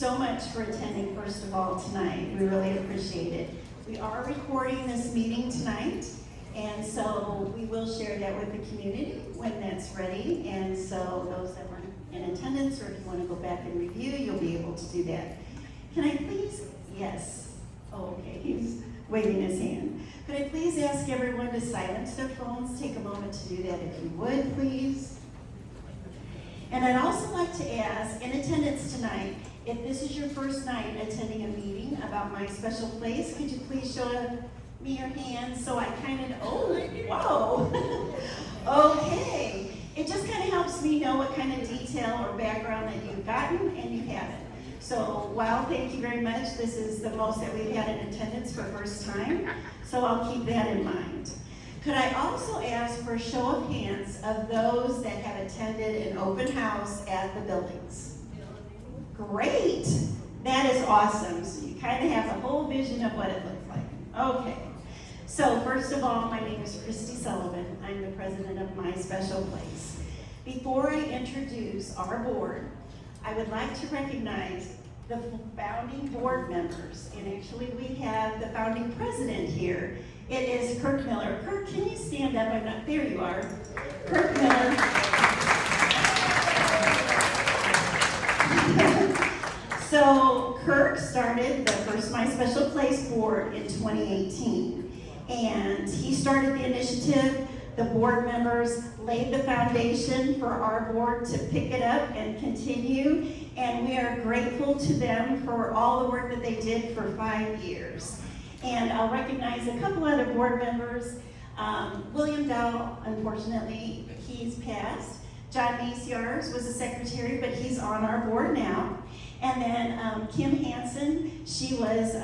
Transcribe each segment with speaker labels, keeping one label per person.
Speaker 1: So much for attending, first of all, tonight. We really appreciate it. We are recording this meeting tonight, and so we will share that with the community when that's ready. And so those that were in attendance, or if you want to go back and review, you'll be able to do that. Can I please? Yes. Oh, okay, he's waving his hand. Could I please ask everyone to silence their phones? Take a moment to do that if you would, please. And I'd also like to ask, in attendance tonight, if this is your first night attending a meeting about my special place, could you please show me your hand so I kind of, oh, whoa. Okay. It just kind of helps me know what kind of detail or background that you've gotten and you haven't. So, wow, thank you very much. This is the most that we've had in attendance for first time, so I'll keep that in mind. Could I also ask for a show of hands of those that have attended an open house at the buildings? Great! That is awesome. So you kind of have a whole vision of what it looks like. Okay. So first of all, my name is Christy Sullivan. I'm the president of My Special Place. Before I introduce our board, I would like to recognize the founding board members. And actually we have the founding president here. It is Kirk Miller. Kirk, can you stand up? I'm not, there you are. Kirk Miller. So Kirk started the first My Special Place board in 2018, and he started the initiative. The board members laid the foundation for our board to pick it up and continue, and we are grateful to them for all the work that they did for 5 years. And I'll recognize a couple other board members. William Dow, unfortunately, he's passed. John Maciars was a secretary, but he's on our board now. And then Kim Hansen, she was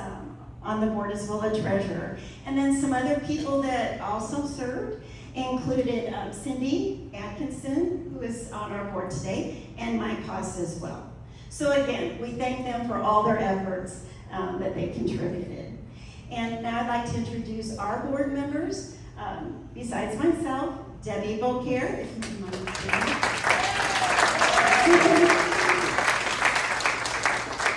Speaker 1: on the board as well, a treasurer. And then some other people that also served included Cindy Atkinson, who is on our board today, and Mike Haas as well. So again, we thank them for all their efforts that they contributed. And now I'd like to introduce our board members. Besides myself, Debbie Beaucaire, if you mind standing.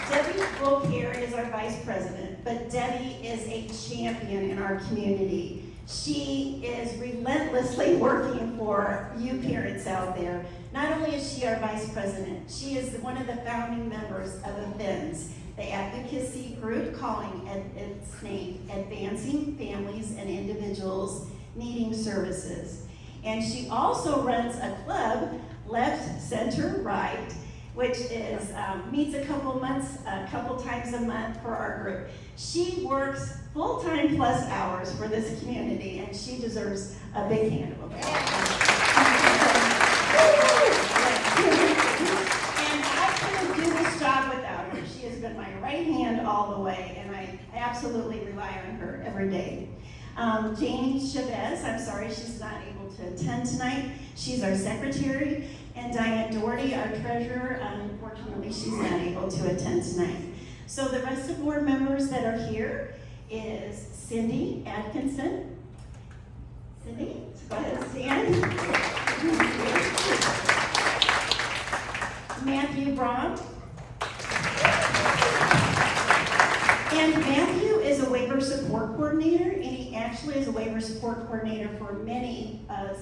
Speaker 1: Debbie Beaucaire is our vice president, but Debbie is a champion in our community. She is relentlessly working for you parents out there. Not only is she our vice president, she is one of the founding members of AFINS, the advocacy group calling its name Advancing Families and Individuals Needing Services. And she also runs a club, Left, Center, Right, which is meets a couple times a month for our group. She works full-time plus hours for this community, and she deserves a big hand of applause. And I couldn't do this job without her. She has been my right hand all the way, and I absolutely rely on her every day. Janie Chavez, I'm sorry she's not able to attend tonight. She's our secretary. And Diane Doherty, our treasurer, unfortunately she's not able to attend tonight. So the rest of board members that are here is Cindy Atkinson. Cindy, go ahead and stand. Matthew Braun. And Matthew is a waiver support coordinator, and he actually is a waiver support coordinator for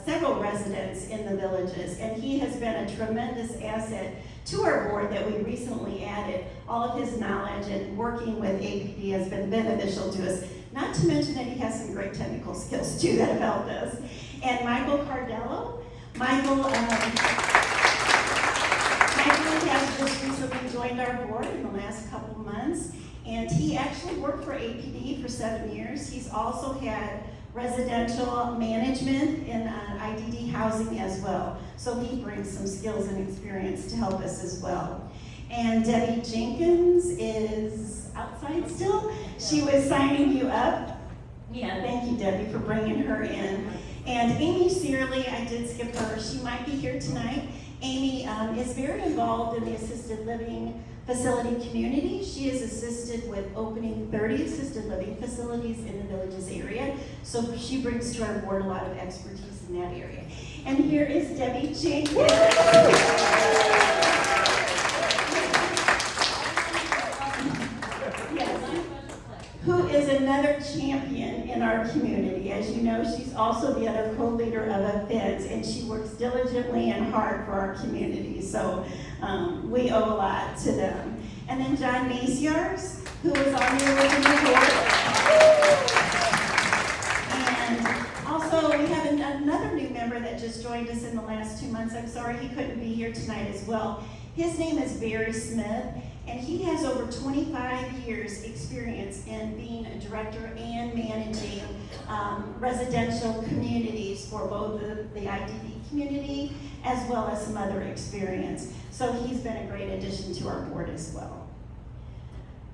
Speaker 1: several residents in the villages, and he has been a tremendous asset to our board that we recently added. All of his knowledge and working with APD has been beneficial to us, not to mention that he has some great technical skills too that have helped us. And Michael Cardello. Michael has just recently joined our board in the last couple months. And he actually worked for APD for 7 years. He's also had residential management in IDD housing as well. So he brings some skills and experience to help us as well. And Debbie Jenkins is outside still. She was signing you up. Yeah, thank you, Debbie, for bringing her in. And Amy Searley, I did skip her. She might be here tonight. Amy is very involved in the assisted living facility community. She has assisted with opening 30 assisted living facilities in the villages area. So she brings to our board a lot of expertise in that area. And here is Debbie Jenkins. is another champion in our community. As you know, she's also the other co-leader of Offense, and she works diligently and hard for our community. So we owe a lot to them. And then John Maciars, who is on here with the board. And also we have another new member that just joined us in the last 2 months. I'm sorry he couldn't be here tonight as well. His name is Barry Smith, and he has over 25 years experience in being a director and managing residential communities for both the IDB community as well as some other experience. So he's been a great addition to our board as well.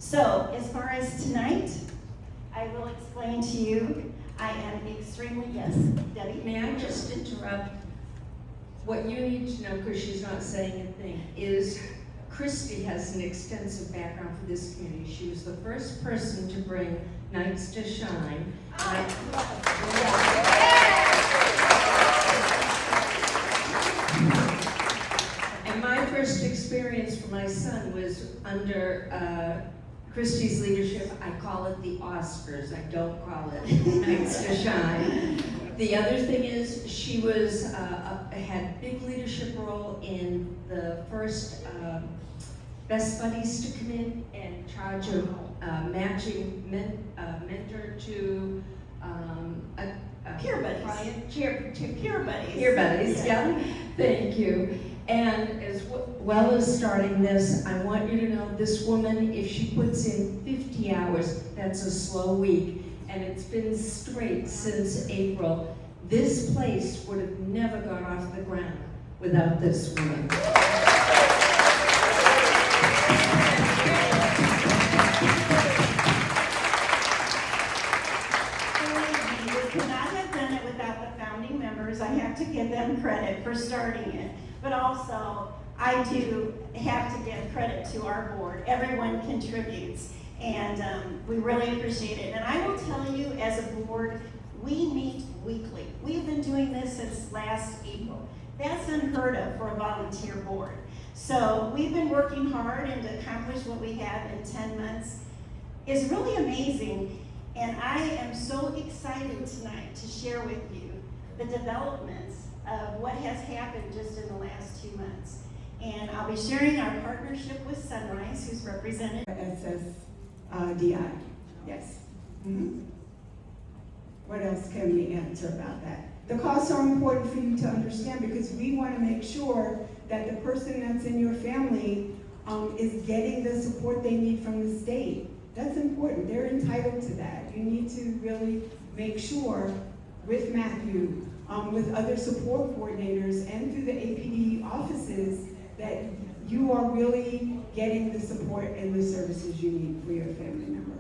Speaker 1: So as far as tonight, I will explain to you, I am extremely, yes, Debbie?
Speaker 2: May I just interrupt? What you need to know, because she's not saying a thing, is Christy has an extensive background for this community. She was the first person to bring Nights to Shine. And my first experience for my son was under Christy's leadership. I call it the Oscars. I don't call it Nights to Shine. The other thing is she was had big leadership role in the first Best Buddies to come in and charge of matching mentor to
Speaker 1: Peer buddies.
Speaker 2: Client.
Speaker 1: Peer buddies.
Speaker 2: Peer buddies, yeah. Thank you. And as well as starting this, I want you to know this woman, if she puts in 50 hours, that's a slow week. And it's been straight since April. This place would have never got off the ground without this woman.
Speaker 1: We could not have done it without the founding members. I have to give them credit for starting it. But also, I do have to give credit to our board. Everyone contributes. And we really appreciate it. And I will tell you, as a board, we meet weekly. We've been doing this since last April. That's unheard of for a volunteer board. So we've been working hard, and to accomplish what we have in 10 months is really amazing. And I am so excited tonight to share with you the developments of what has happened just in the last 2 months. And I'll be sharing our partnership with Sunrise, who's represented.
Speaker 3: DI, yes. Mm-hmm. What else can we answer about that? The costs are important for you to understand because we want to make sure that the person that's in your family is getting the support they need from the state. That's important. They're entitled to that. You need to really make sure with Matthew, with other support coordinators and through the APD offices that you are really getting the support and the services you need for your family member.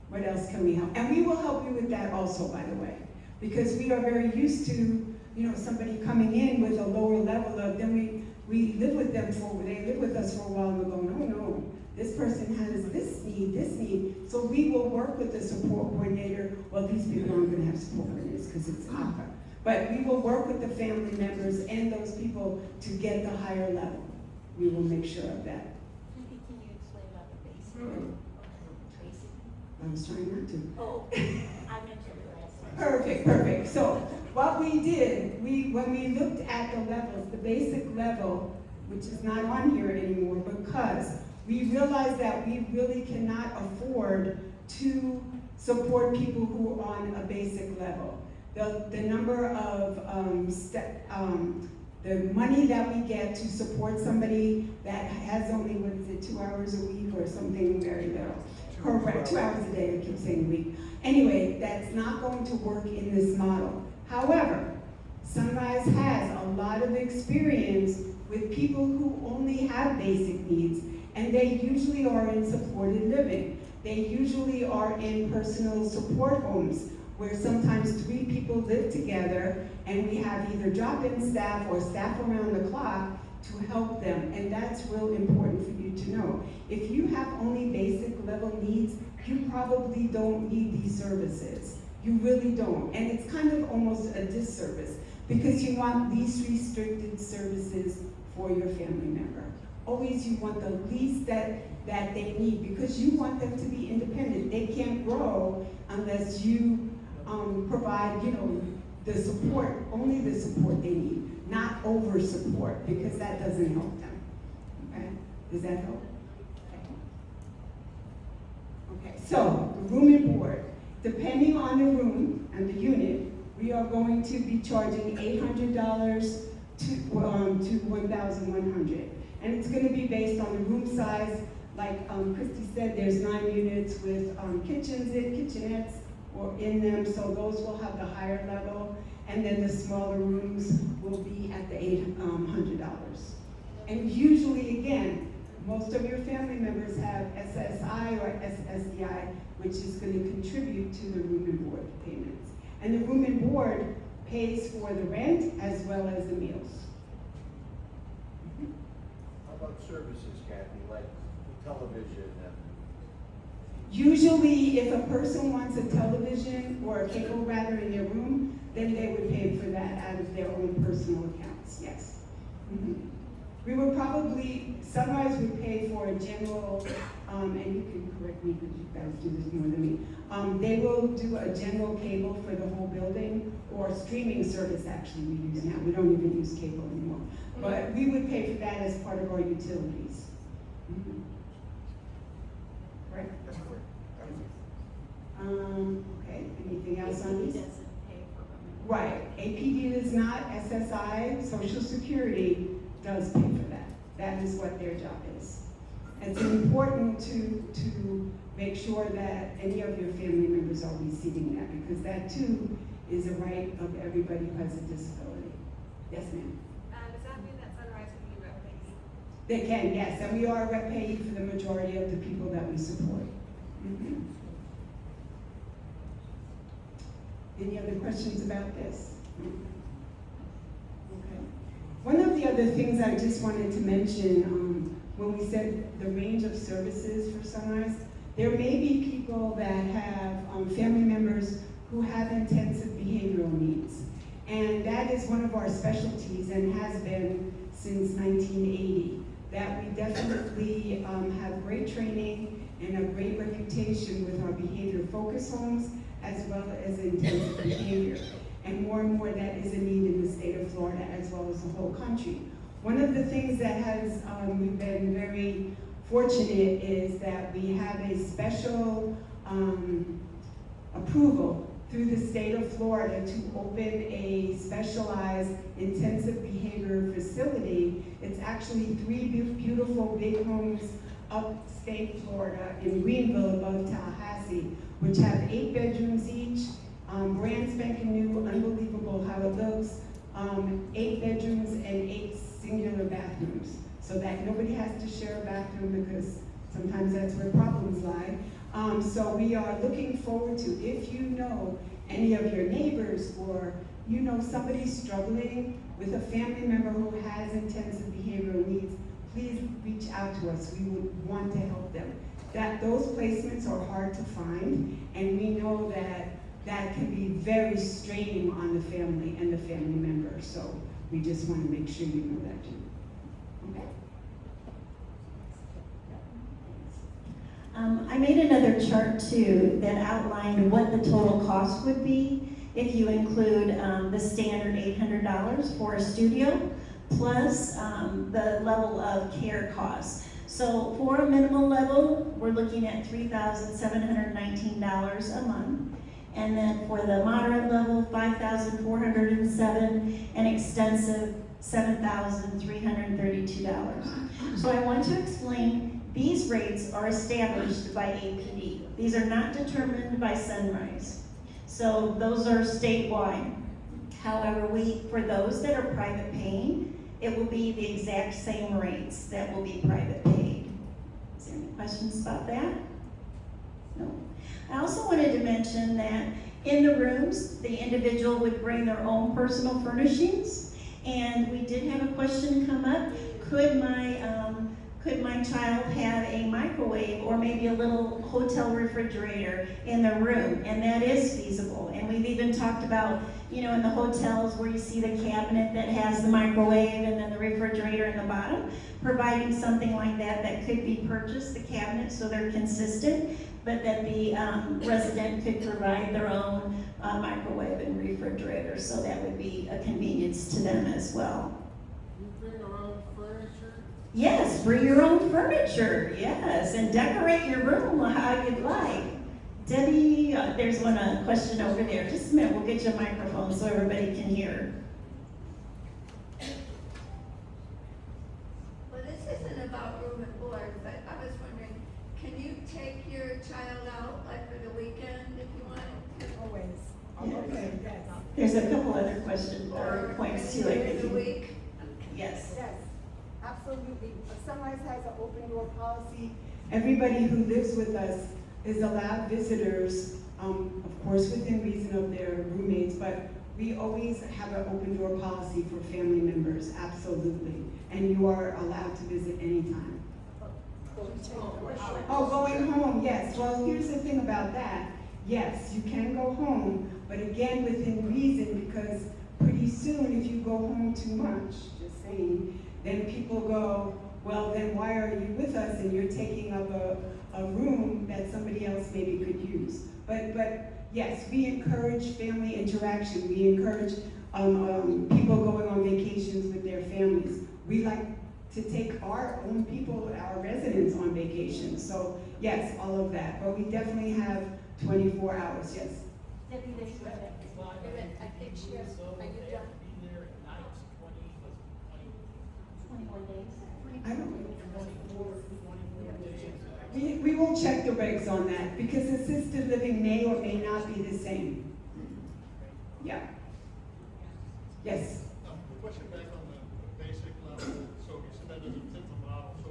Speaker 3: What else can we help? And we will help you with that also, by the way, because we are very used to, somebody coming in with a lower level of, then we live with them they live with us for a while and we're going, oh no, this person has this need. So we will work with the support coordinator. Well, these people aren't going to have support coordinators because it's APA. But we will work with the family members and those people to get the higher level. We will make sure of that.
Speaker 1: Can you explain about the basic? Tracy?
Speaker 3: I was trying not to.
Speaker 1: Oh, I meant your last one.
Speaker 3: Perfect. So what we did, when we looked at the levels, the basic level, which is not on here anymore because we realized that we really cannot afford to support people who are on a basic level. The number of the money that we get to support somebody that has only, 2 hours a week or something very little. Correct, 2 hours a day, I keep saying a week. Anyway, that's not going to work in this model. However, Sunrise has a lot of experience with people who only have basic needs, and they usually are in supported living. They usually are in personal support homes, where sometimes 3 people live together and we have either drop-in staff or staff around the clock to help them, and that's real important for you to know. If you have only basic level needs, you probably don't need these services. You really don't, and it's kind of almost a disservice because you want least restricted services for your family member. always you want the least that they need, because you want them to be independent. They can't grow unless you provide, the support, only the support they need, not over support, because that doesn't help them. Okay? Does that help? Okay, so the room and board. Depending on the room and the unit, we are going to be charging $800 to $1,100. And it's going to be based on the room size. Like Christy said, there's 9 units with kitchenettes or in them, so those will have the higher level. And then the smaller rooms will be at the $800. And usually, again, most of your family members have SSI or SSDI, which is going to contribute to the room and board payments. And the room and board pays for the rent as well as the meals.
Speaker 4: How about services, Kathy, like television and?
Speaker 3: Usually, if a person wants a television or a cable rather in their room, then they would pay for that out of their own personal accounts, yes. We would probably, Sunrise would pay for a general, and you can correct me because you guys do this more than me. They will do a general cable for the whole building, or streaming service actually we use now. We don't even use cable anymore. But we would pay for that as part of our utilities. Right?
Speaker 4: That's correct.
Speaker 3: Okay, anything else on these?
Speaker 1: Doesn't pay for them.
Speaker 3: Right, APD does not, SSI, Social Security does pay for that. That is what their job is. It's important to make sure that any of your family members are receiving that, because that too is a right of everybody who has a disability. Yes, ma'am?
Speaker 5: Does that mean that Sunrise can be rep payee?
Speaker 3: They can, yes, and we are rep payee for the majority of the people that we support. Any other questions about this? Okay. One of the other things I just wanted to mention, when we said the range of services for Sunrise, there may be people that have family members who have intensive behavioral needs. And that is one of our specialties and has been since 1980. That we definitely have great training and a great reputation with our behavior focus homes, as well as intensive behavior. And more that is a need in the state of Florida as well as the whole country. One of the things that has, we've been very fortunate is that we have a special approval through the state of Florida to open a specialized intensive behavior facility. It's actually 3 beautiful big homes upstate Florida in Greenville above Tallahassee, which have 8 bedrooms each, brand spanking new, unbelievable how it looks, 8 bedrooms and 8 singular bathrooms, so that nobody has to share a bathroom, because sometimes that's where problems lie. So we are looking forward to, if you know any of your neighbors, or you know somebody struggling with a family member who has intensive behavioral needs, please reach out to us. We would want to help them. Those placements are hard to find, and we know that that can be very straining on the family and the family member. So we just want to make sure you know that too. Okay.
Speaker 1: I made another chart too that outlined what the total cost would be if you include the standard $800 for a studio, plus the level of care costs. So for a minimal level, we're looking at $3,719 a month. And then for the moderate level, $5,407, and extensive, $7,332. So I want to explain, these rates are established by APD. These are not determined by Sunrise. So those are statewide. However, for those that are private paying, it will be the exact same rates that will be private paid. Is there any questions about that? No. I also wanted to mention that in the rooms, the individual would bring their own personal furnishings. And we did have a question come up. Could could my child have a microwave or maybe a little hotel refrigerator in their room? And that is feasible. And we've even talked about, you know, in the hotels where you see the cabinet that has the microwave and then the refrigerator in the bottom, providing something like that that could be purchased, the cabinet, so they're consistent, but that the resident could provide their own microwave and refrigerator, so that would be a convenience to them as well.
Speaker 4: You bring your own furniture?
Speaker 1: Yes, bring your own furniture, yes, and decorate your room how you'd like. Debbie, there's one question over there. Just a minute, we'll get you a microphone so everybody can hear.
Speaker 6: Well, this isn't about room and board, but I was wondering, can you take your child out, like for the weekend, if you want?
Speaker 3: Always. Okay, yes.
Speaker 1: There's a couple other questions or points to it.
Speaker 6: During the week?
Speaker 1: Yes.
Speaker 3: Yes, absolutely. Sunrise has an open door policy. Everybody who lives with us is allowed visitors, of course within reason of their roommates, but we always have an open door policy for family members, absolutely. And you are allowed to visit anytime. Oh, going home, yes. Well, here's the thing about that. Yes, you can go home, but again, within reason, because pretty soon, if you go home too much, just saying, then people go, well, then why are you with us and you're taking up a room that somebody else maybe could use? But yes, we encourage family interaction. We encourage people going on vacations with their families. We like to take our own people, our residents on vacation. So yes, all of that. But we definitely have 24 hours, yes.
Speaker 6: Debbie, they should have it. I think she has, are you done?
Speaker 1: 21 days.
Speaker 3: I don't know. We will check the regs on that because assisted living may or may not be the same. Yeah. Yes.
Speaker 7: Question back on the basic level. So you said that doesn't fit the model. So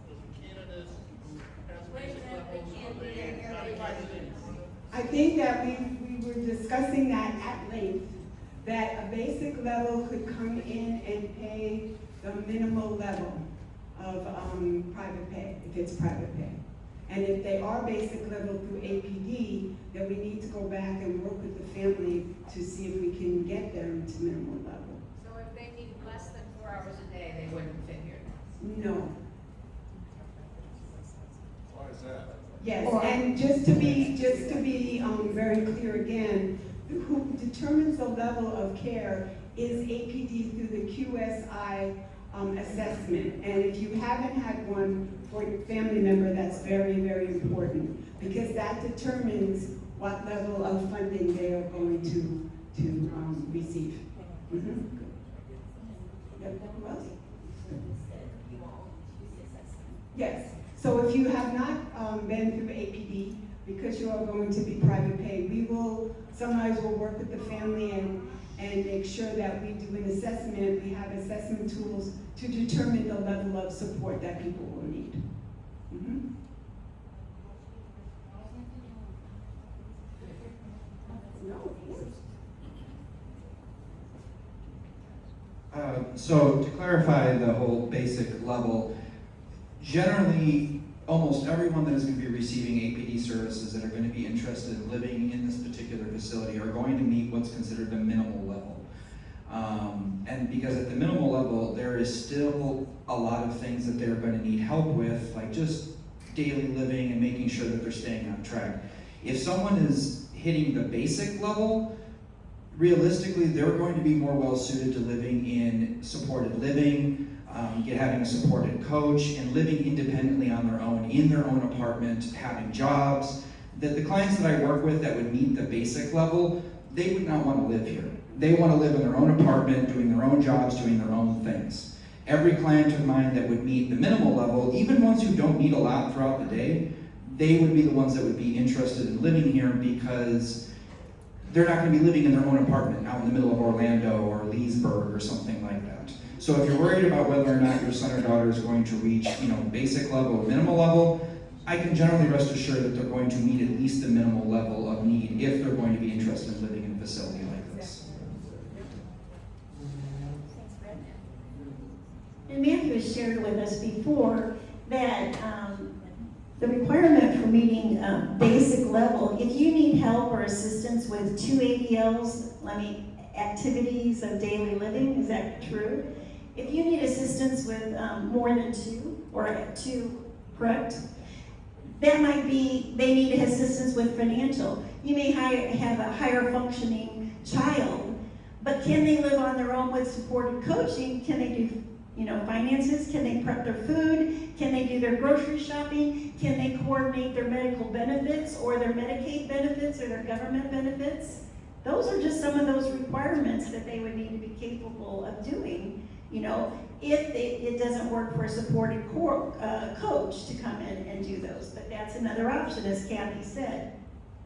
Speaker 7: does a candidate who has basic levels, are they not included?
Speaker 3: I think that we were discussing that at length, that a basic level could come in and pay the minimal level of private pay, if it's private pay. And if they are basic level through APD, then we need to go back and work with the family to see if we can get them to minimal level.
Speaker 5: So if they need less than 4 hours a day, they wouldn't fit here?
Speaker 3: No.
Speaker 7: Why is that?
Speaker 3: Yes, and just to be very clear again, who determines the level of care is APD through the QSI assessment. And if you haven't had one for your family member, that's very, very important because that determines what level of funding they are going to receive. Mm-hmm. Yep. Who else? Yes. So if you have not been through APD, because you are going to be private pay, sometimes we'll work with the family and make sure that we do an assessment. We have assessment tools to determine the level of support that people will need. Mm-hmm.
Speaker 8: So to clarify the whole basic level, generally, almost everyone that is going to be receiving APD services that are going to be interested in living in this particular facility are going to meet what's considered the minimal level. And because at the minimal level, there is still a lot of things that they're going to need help with, like just daily living and making sure that they're staying on track. If someone is hitting the basic level, realistically, they're going to be more well suited to living in supported living, having a supported coach, and living independently on their own, in their own apartment, having jobs. The clients that I work with that would meet the basic level, they would not want to live here. They want to live in their own apartment, doing their own jobs, doing their own things. Every client of mine that would meet the minimal level, even ones who don't need a lot throughout the day, they would be the ones that would be interested in living here because they're not going to be living in their own apartment out in the middle of Orlando or Leesburg or something like that. So if you're worried about whether or not your son or daughter is going to reach, basic level or minimal level, I can generally rest assured that they're going to meet at least the minimal level of need if they're going to be interested in living in a facility like this.
Speaker 1: And Matthew has shared with us before that, the requirement for meeting, basic level, if you need help or assistance with 2 ADLs, activities of daily living, is that true? If you need assistance with, more than 2, or 2, correct? That might be, they need assistance with financial. You may have a higher functioning child, but can they live on their own with supported coaching? Can they do, finances? Can they prep their food? Can they do their grocery shopping? Can they coordinate their medical benefits or their Medicaid benefits or their government benefits? Those are just some of those requirements that they would need to be capable of doing, if it doesn't work for a supported coach to come in and do those. But that's another option, as Kathy said.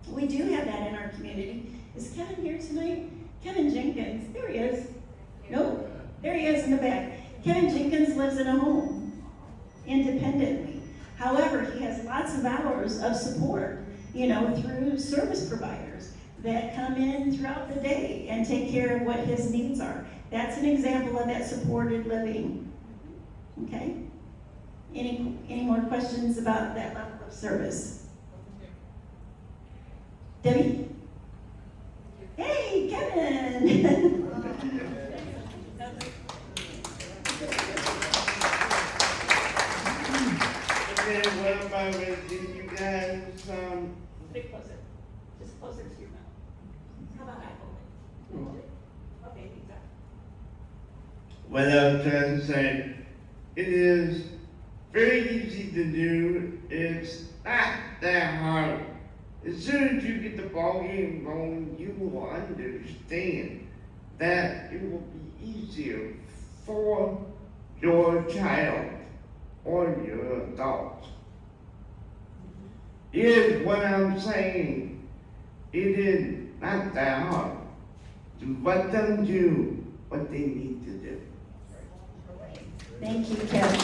Speaker 1: We do have that in our community. Is Kevin here tonight? Kevin Jenkins, there he is. Nope, there he is in the back. Kevin Jenkins lives in a home, independently. However, he has lots of hours of support, through service providers that come in throughout the day and take care of what his needs are. That's an example of that supported living. Okay? Any more questions about that level of service? Debbie? Hey, Kevin!
Speaker 9: Okay, what about with you guys,
Speaker 1: Bit closer. Just closer to your mouth. How about I hold it? Okay, exactly.
Speaker 9: what I was trying to say, it is very easy to do, it's not that hard. As soon as you get the ball game going, you will understand that it will be easier for your child or your adult. Here's what I'm saying. It is not that hard to let them do what they need to do.
Speaker 1: Thank you, Kevin.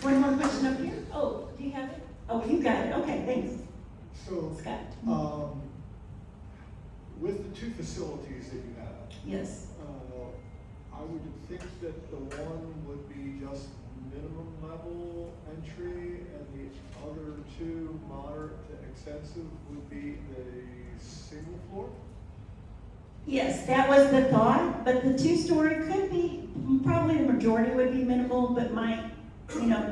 Speaker 1: One more question up here? Oh, do you have it? Oh, you got it. Okay, thanks.
Speaker 10: So,
Speaker 1: Scott?
Speaker 10: with the 2 facilities that you have,
Speaker 1: Yes.
Speaker 10: I would think that the one would be just minimum level entry and the other 2, moderate to extensive, would be the single floor?
Speaker 1: Yes, that was the thought, but the 2-story could be, probably the majority would be minimal, but might,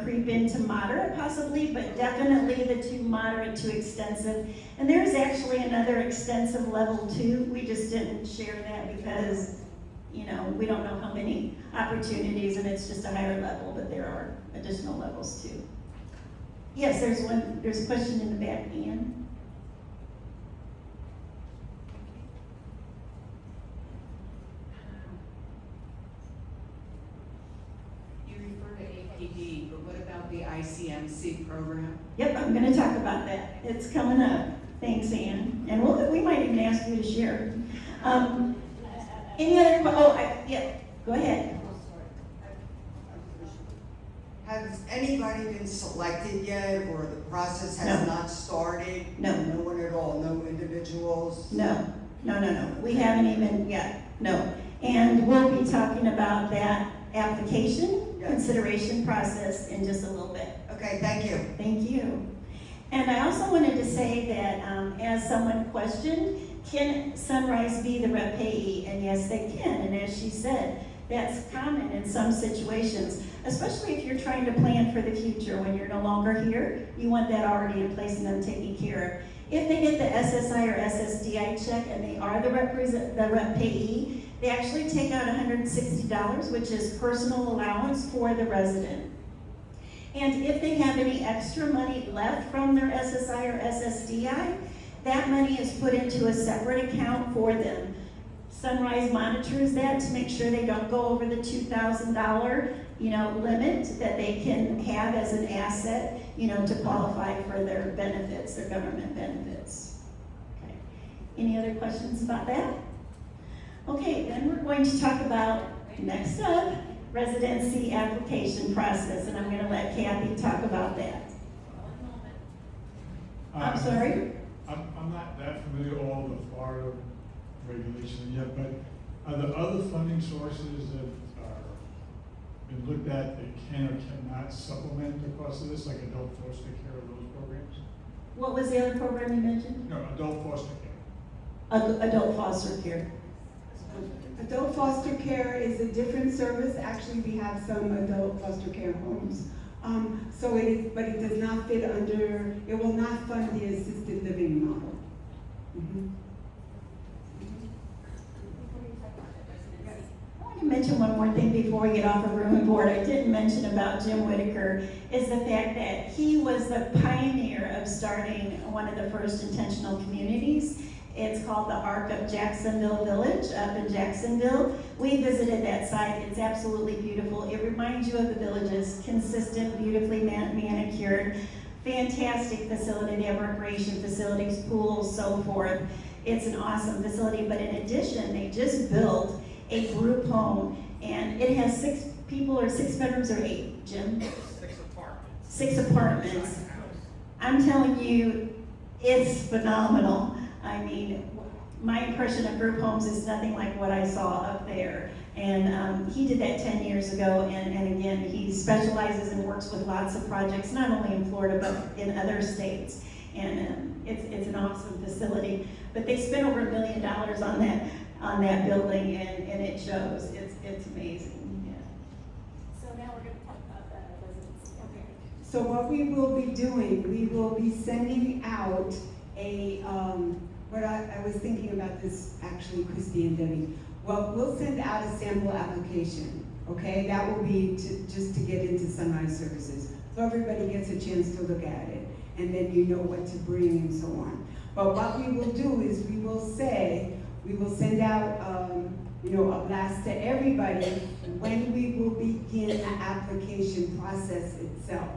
Speaker 1: creep into moderate possibly, but definitely the 2 moderate to extensive. And there's actually another extensive level too. We just didn't share that because, we don't know how many opportunities, and it's just a higher level, but there are additional levels too. Yes, there's a question in the back, Ian.
Speaker 11: You refer to APD, but what about the ICMC program?
Speaker 1: Yep, I'm gonna talk about that. It's coming up. Thanks, Ann. And we might even ask you to share. Any other, go ahead.
Speaker 12: Has anybody been selected yet, or the process has
Speaker 1: No.
Speaker 12: not started?
Speaker 1: No.
Speaker 12: No one at all, no individuals?
Speaker 1: No. We haven't even yet, no. And we'll be talking about that application
Speaker 12: Yeah.
Speaker 1: consideration process in just a little bit.
Speaker 12: Okay, thank you.
Speaker 1: Thank you. And I also wanted to say that, as someone questioned, can Sunrise be the rep payee? And yes, they can. And as she said, that's common in some situations, especially if you're trying to plan for the future. When you're no longer here, you want that already in place and them taken care of. If they get the SSI or SSDI check and they are the rep payee, they actually take out $160, which is personal allowance for the resident. And if they have any extra money left from their SSI or SSDI, that money is put into a separate account for them. Sunrise monitors that to make sure they don't go over the $2,000, limit that they can have as an asset, to qualify for their benefits, their government benefits. Okay. Any other questions about that? Okay, then we're going to talk about, next up, residency application process, and I'm going to let Kathy talk about that. I'm sorry?
Speaker 13: I'm not that familiar with all the Florida regulations yet, but are there other funding sources that are been looked at that can or cannot supplement the cost of this, like adult foster care or those programs?
Speaker 1: What was the other program you mentioned?
Speaker 13: No, adult foster care.
Speaker 1: Adult foster care.
Speaker 3: Adult foster care is a different service. Actually, we have some adult foster care homes. So it is, but it does not fit under, it will not fund the assisted living model. Mhm.
Speaker 1: I want to mention one more thing before we get off of room and board. I didn't mention about Jim Whitaker is the fact that he was the pioneer of starting one of the first intentional communities. It's called the Arc of Jacksonville Village up in Jacksonville. We visited that site. It's absolutely beautiful. It reminds you of the villages, consistent, beautifully manicured, fantastic facility. They have recreation facilities, pools, so forth. It's an awesome facility, but in addition, they just built a group home, and it has 6 people, or 6 bedrooms, or 8, Jim?
Speaker 4: 6 apartments.
Speaker 1: 6 apartments. I'm telling you, it's phenomenal. I mean, my impression of group homes is nothing like what I saw up there. And he did that 10 years ago, and again, he specializes and works with lots of projects, not only in Florida, but in other states. And it's an awesome facility. But they spent over $1 million on that building, and it shows. It's amazing. Yeah. So now we're going to talk about the residents. Okay.
Speaker 3: So what we will be doing, we will be sending out a, what I was thinking about this actually, Christy and Debbie. Well, we'll send out a sample application, okay? That will be just to get into Sunrise Services. So everybody gets a chance to look at it, and then you know what to bring and so on. But what we will do is we will send out, a blast to everybody when we will begin the application process itself.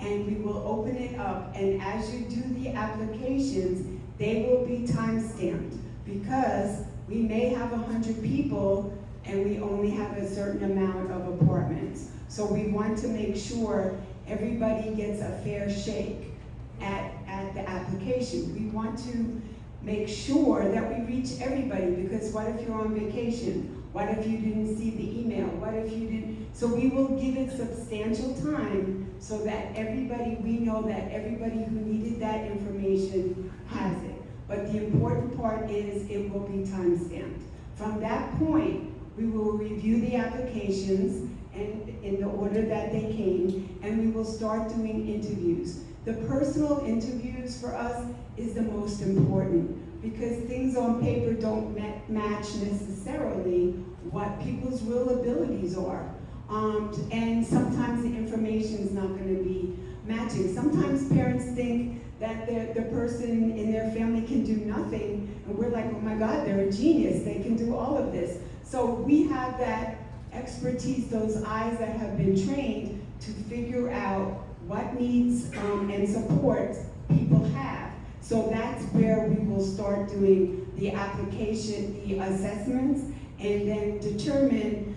Speaker 3: And we will open it up, and as you do the applications, they will be time-stamped, because we may have 100 people and we only have a certain amount of apartments. So we want to make sure everybody gets a fair shake at the application. We want to make sure that we reach everybody, because what if you're on vacation? What if you didn't see the email? What if you didn't? So we will give it substantial time so that we know that everybody who needed that information has it. But the important part is it will be time-stamped. From that point, we will review the applications and in the order that they came, and we will start doing interviews. The personal interviews for us is the most important, because things on paper don't match necessarily what people's real abilities are. And sometimes the information is not going to be matching. Sometimes parents think that the person in their family can do nothing, and we're like, oh my God, they're a genius, they can do all of this. So we have that expertise, those eyes that have been trained to figure out what needs and support people have. So that's where we will start doing the application, the assessments, and then determine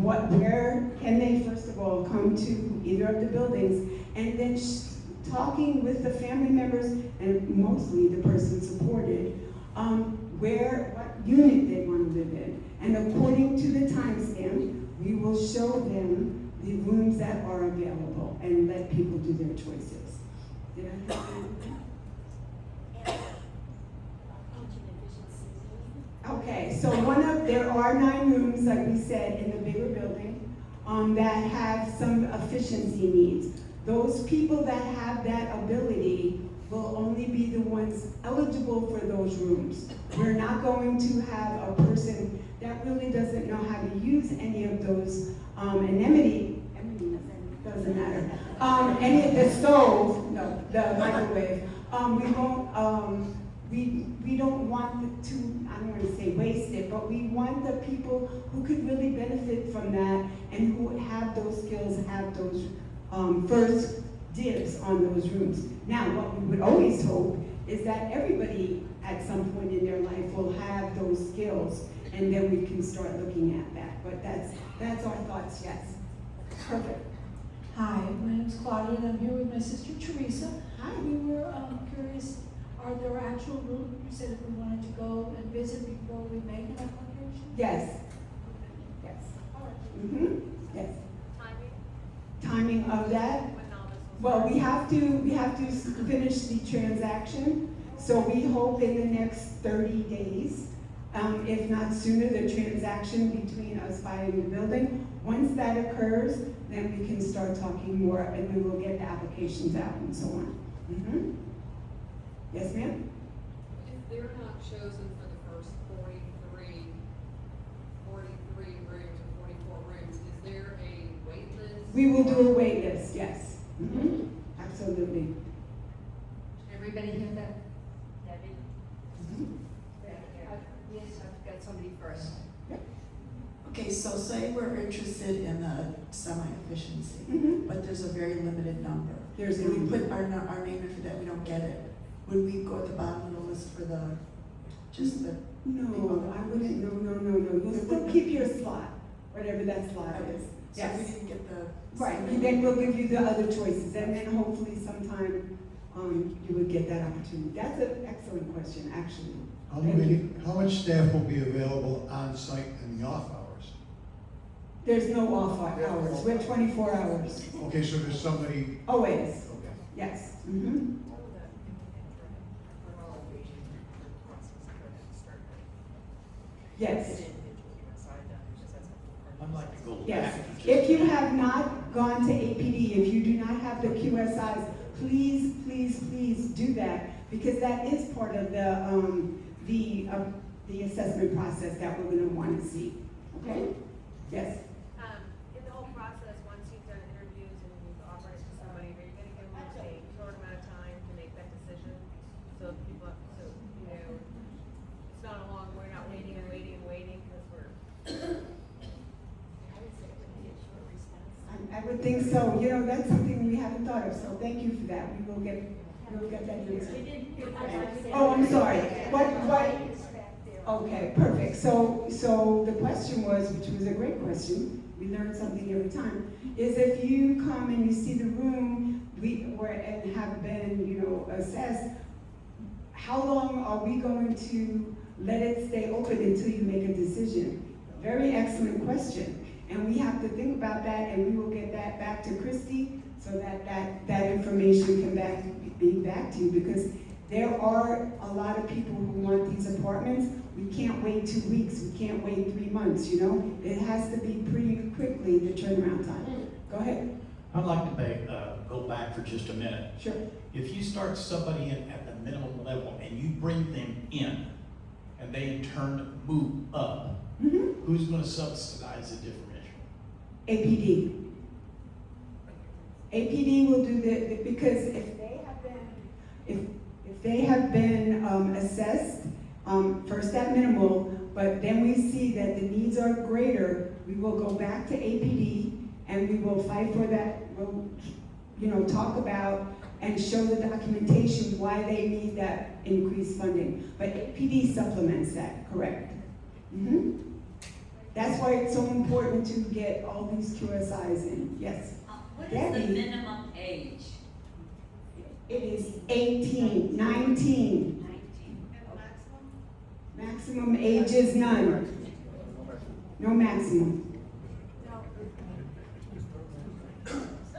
Speaker 3: where can they, first of all, come to either of the buildings, and then talking with the family members, and mostly the person supported, what unit they want to live in. And according to the timestamp, we will show them the rooms that are available and let people do their choices. Did I have that? Okay, so there are 9 rooms, like we said, in the bigger building that have some efficiency needs. Those people that have that ability will only be the ones eligible for those rooms. We're not going to have a person that really doesn't know how to use any of those anemone doesn't matter. Any of the stove, no, the microwave. We don't want to, I don't want to say waste it, but we want the people who could really benefit from that and who have those skills, have those first dibs on those rooms. Now, what we would always hope is that everybody at some point in their life will have those skills, and then we can start looking at that. But that's our thoughts, yes. Perfect.
Speaker 14: Hi, my name's Claudia, and I'm here with my sister Teresa.
Speaker 3: Hi.
Speaker 14: We were curious, are there actual rooms, you said if we wanted to go and visit before we make an application?
Speaker 3: Yes. Yes.
Speaker 14: All right.
Speaker 3: Mm-hmm. Yes.
Speaker 5: Timing?
Speaker 3: Timing of that?
Speaker 5: When all this was.
Speaker 3: Well, we have to finish the transaction, so we hope in the next 30 days, if not sooner, the transaction between us buying the building. Once that occurs, then we can start talking more, and we will get the applications out and so on. Mhm. Yes, ma'am?
Speaker 15: If they're not chosen for the first 43 rooms or 44 rooms, is there a wait list?
Speaker 3: We will do a wait list, yes. Mhm. Absolutely.
Speaker 2: Everybody hear that?
Speaker 5: Debbie?
Speaker 3: Mhm.
Speaker 5: Yes, I've got somebody first.
Speaker 16: Okay, so say we're interested in the semi-efficiency,
Speaker 3: Mhm.
Speaker 16: but there's a very limited number.
Speaker 3: There's a
Speaker 16: And we
Speaker 3: number.
Speaker 16: put our name in for that, we don't get it. Would we go at the bottom of the list for just the?
Speaker 3: No, I wouldn't, no. You'll still keep your slot, whatever that slot is.
Speaker 16: So
Speaker 3: Yes.
Speaker 16: we didn't get the.
Speaker 3: Right, and then we'll give you the other choices, and then hopefully sometime, you would get that opportunity. That's an excellent question, actually.
Speaker 13: How much staff will be available on site in the off hours?
Speaker 3: There's no off hours, we're 24 hours,
Speaker 13: Okay, so there's somebody,
Speaker 3: always,
Speaker 13: okay.
Speaker 3: yes. Mhm. Yes.
Speaker 4: I'd like to go back.
Speaker 3: Yes,
Speaker 4: to just-
Speaker 3: if you have not gone to APD, if you do not have the QSIs, please do that, because that is part of the assessment process that we're gonna wanna see, okay? Yes,
Speaker 5: In the whole process, once you've done interviews and you've offered it to somebody, are you gonna give them a short amount of time to make that decision? So people, it's not a long, we're not waiting and waiting and waiting, because we're. I would say it would be a short response.
Speaker 3: I would think so, that's something we haven't thought of, so thank you for that, we'll get that answer.
Speaker 5: We didn't hear.
Speaker 3: Oh, I'm sorry, what? Okay, perfect. So the question was, which was a great question, we learn something every time, is if you come and you see the room, and have been, assessed, how long are we going to let it stay open until you make a decision? Very excellent question. And we have to think about that, and we will get that back to Christy, so that information can be back to you, because there are a lot of people who want these apartments. We can't wait 2 weeks, we can't wait 3 months, It has to be pretty quickly, the turnaround time. Go ahead.
Speaker 17: I'd like to go back for just a minute.
Speaker 3: Sure.
Speaker 17: If you start somebody in at the minimum level and you bring them in, and they in turn move up, who's gonna subsidize the differential?
Speaker 3: APD. APD will do because if they have been assessed, first at minimal, but then we see that the needs are greater, we will go back to APD and we will fight for that, we'll, talk about and show the documentation why they need that increased funding. But APD supplements that, correct? That's why it's so important to get all these QSIs in, yes.
Speaker 18: What is the minimum age?
Speaker 3: It is 18, 19.
Speaker 18: 19.
Speaker 3: Maximum age is none. No maximum.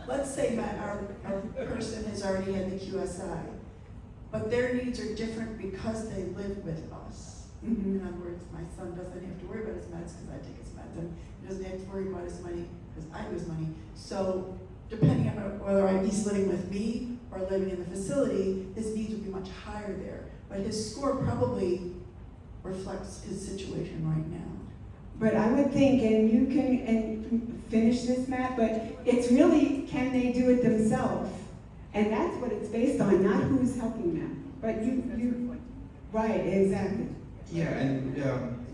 Speaker 16: Let's say our person has already had the QSI, but their needs are different because they live with us. In other words, my son doesn't have to worry about his meds because I take his meds, and he doesn't have to worry about his money because I do his money. So depending on whether he's living with me or living in the facility, his needs would be much higher there. But his score probably reflects his situation right now.
Speaker 3: But I would think, and you can finish this, Matt, but it's really, can they do it themselves? And that's what it's based on, not who's helping them. But you right, exactly.
Speaker 8: Yeah, and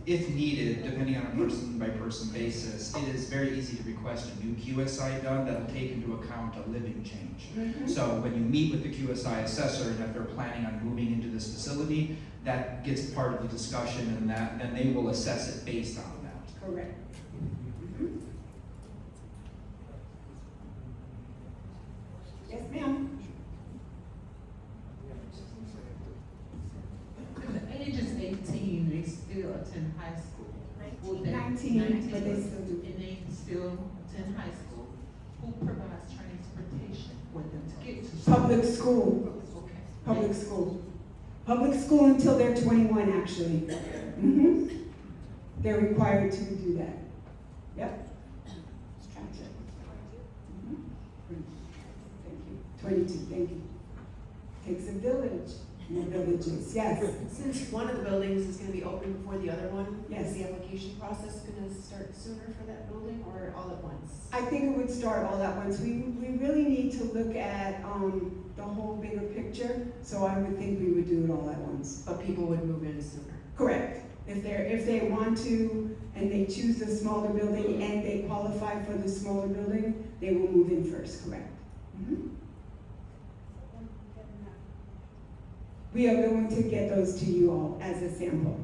Speaker 8: if needed, depending on a person-by-person basis, it is very easy to request a new QSI done that'll take into account a living change. So when you meet with the QSI assessor, and if they're planning on moving into this facility, that gets part of the discussion, and then they will assess it based on that.
Speaker 3: Correct. Yes, ma'am.
Speaker 11: If the age is 18, they still attend high school.
Speaker 3: 19, but they still do.
Speaker 11: And they still attend
Speaker 3: Public school. Public school. Public school until they're 21, actually. They're required to do that. Yep. Gotcha. Thank you. 22, thank you. Takes a village. More villages, yes.
Speaker 5: Since one of the buildings is gonna be open before the other one,
Speaker 3: Yes.
Speaker 5: is the application process gonna start sooner for that building or all at once?
Speaker 3: I think it would start all at once. We really need to look at the whole bigger picture, so I would think we would do it all at once.
Speaker 5: But people would move in sooner.
Speaker 3: Correct. If they want to, and they choose the smaller building and they qualify for the smaller building, they will move in first, correct? We are going to get those to you all as a sample.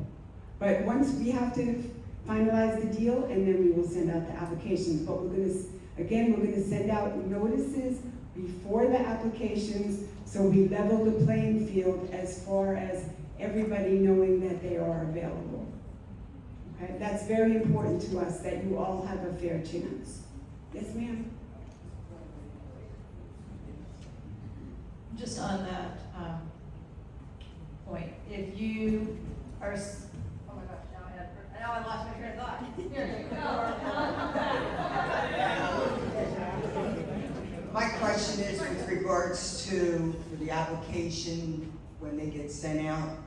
Speaker 3: But once we have to finalize the deal, and then we will send out the applications. But we're gonna send out notices before the applications, so we level the playing field as far as everybody knowing that they are available. Okay, that's very important to us, that you all have a fair chance. Yes, ma'am?
Speaker 19: Just on that point, if you are, oh my gosh, now I lost my train of thought. Here you go.
Speaker 12: My question is with regards to the application, when they get sent out,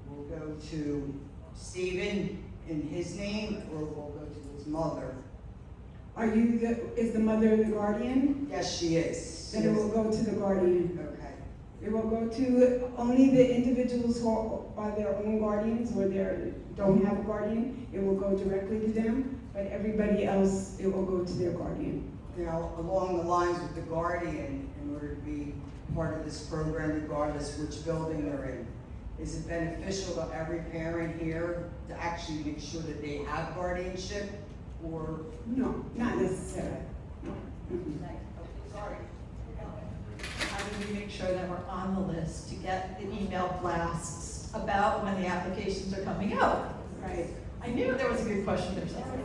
Speaker 12: will go to Stephen in his name, or will go to his mother?
Speaker 3: Is the mother the guardian?
Speaker 12: Yes, she is.
Speaker 3: Then it will go to the guardian.
Speaker 12: Okay.
Speaker 3: It will go to only the individuals who are their own guardians or don't have a guardian. It will go directly to them, but everybody else, it will go to their guardian.
Speaker 12: Now, along the lines with the guardian, in order to be part of this program, regardless which building they're in, is it beneficial to every parent here to actually make sure that they have guardianship, or?
Speaker 3: No, not necessarily.
Speaker 19: Sorry. How do we make sure that we're on the list to get the email blasts about when the applications are coming out?
Speaker 3: Right.
Speaker 19: I knew there was a good question there somewhere.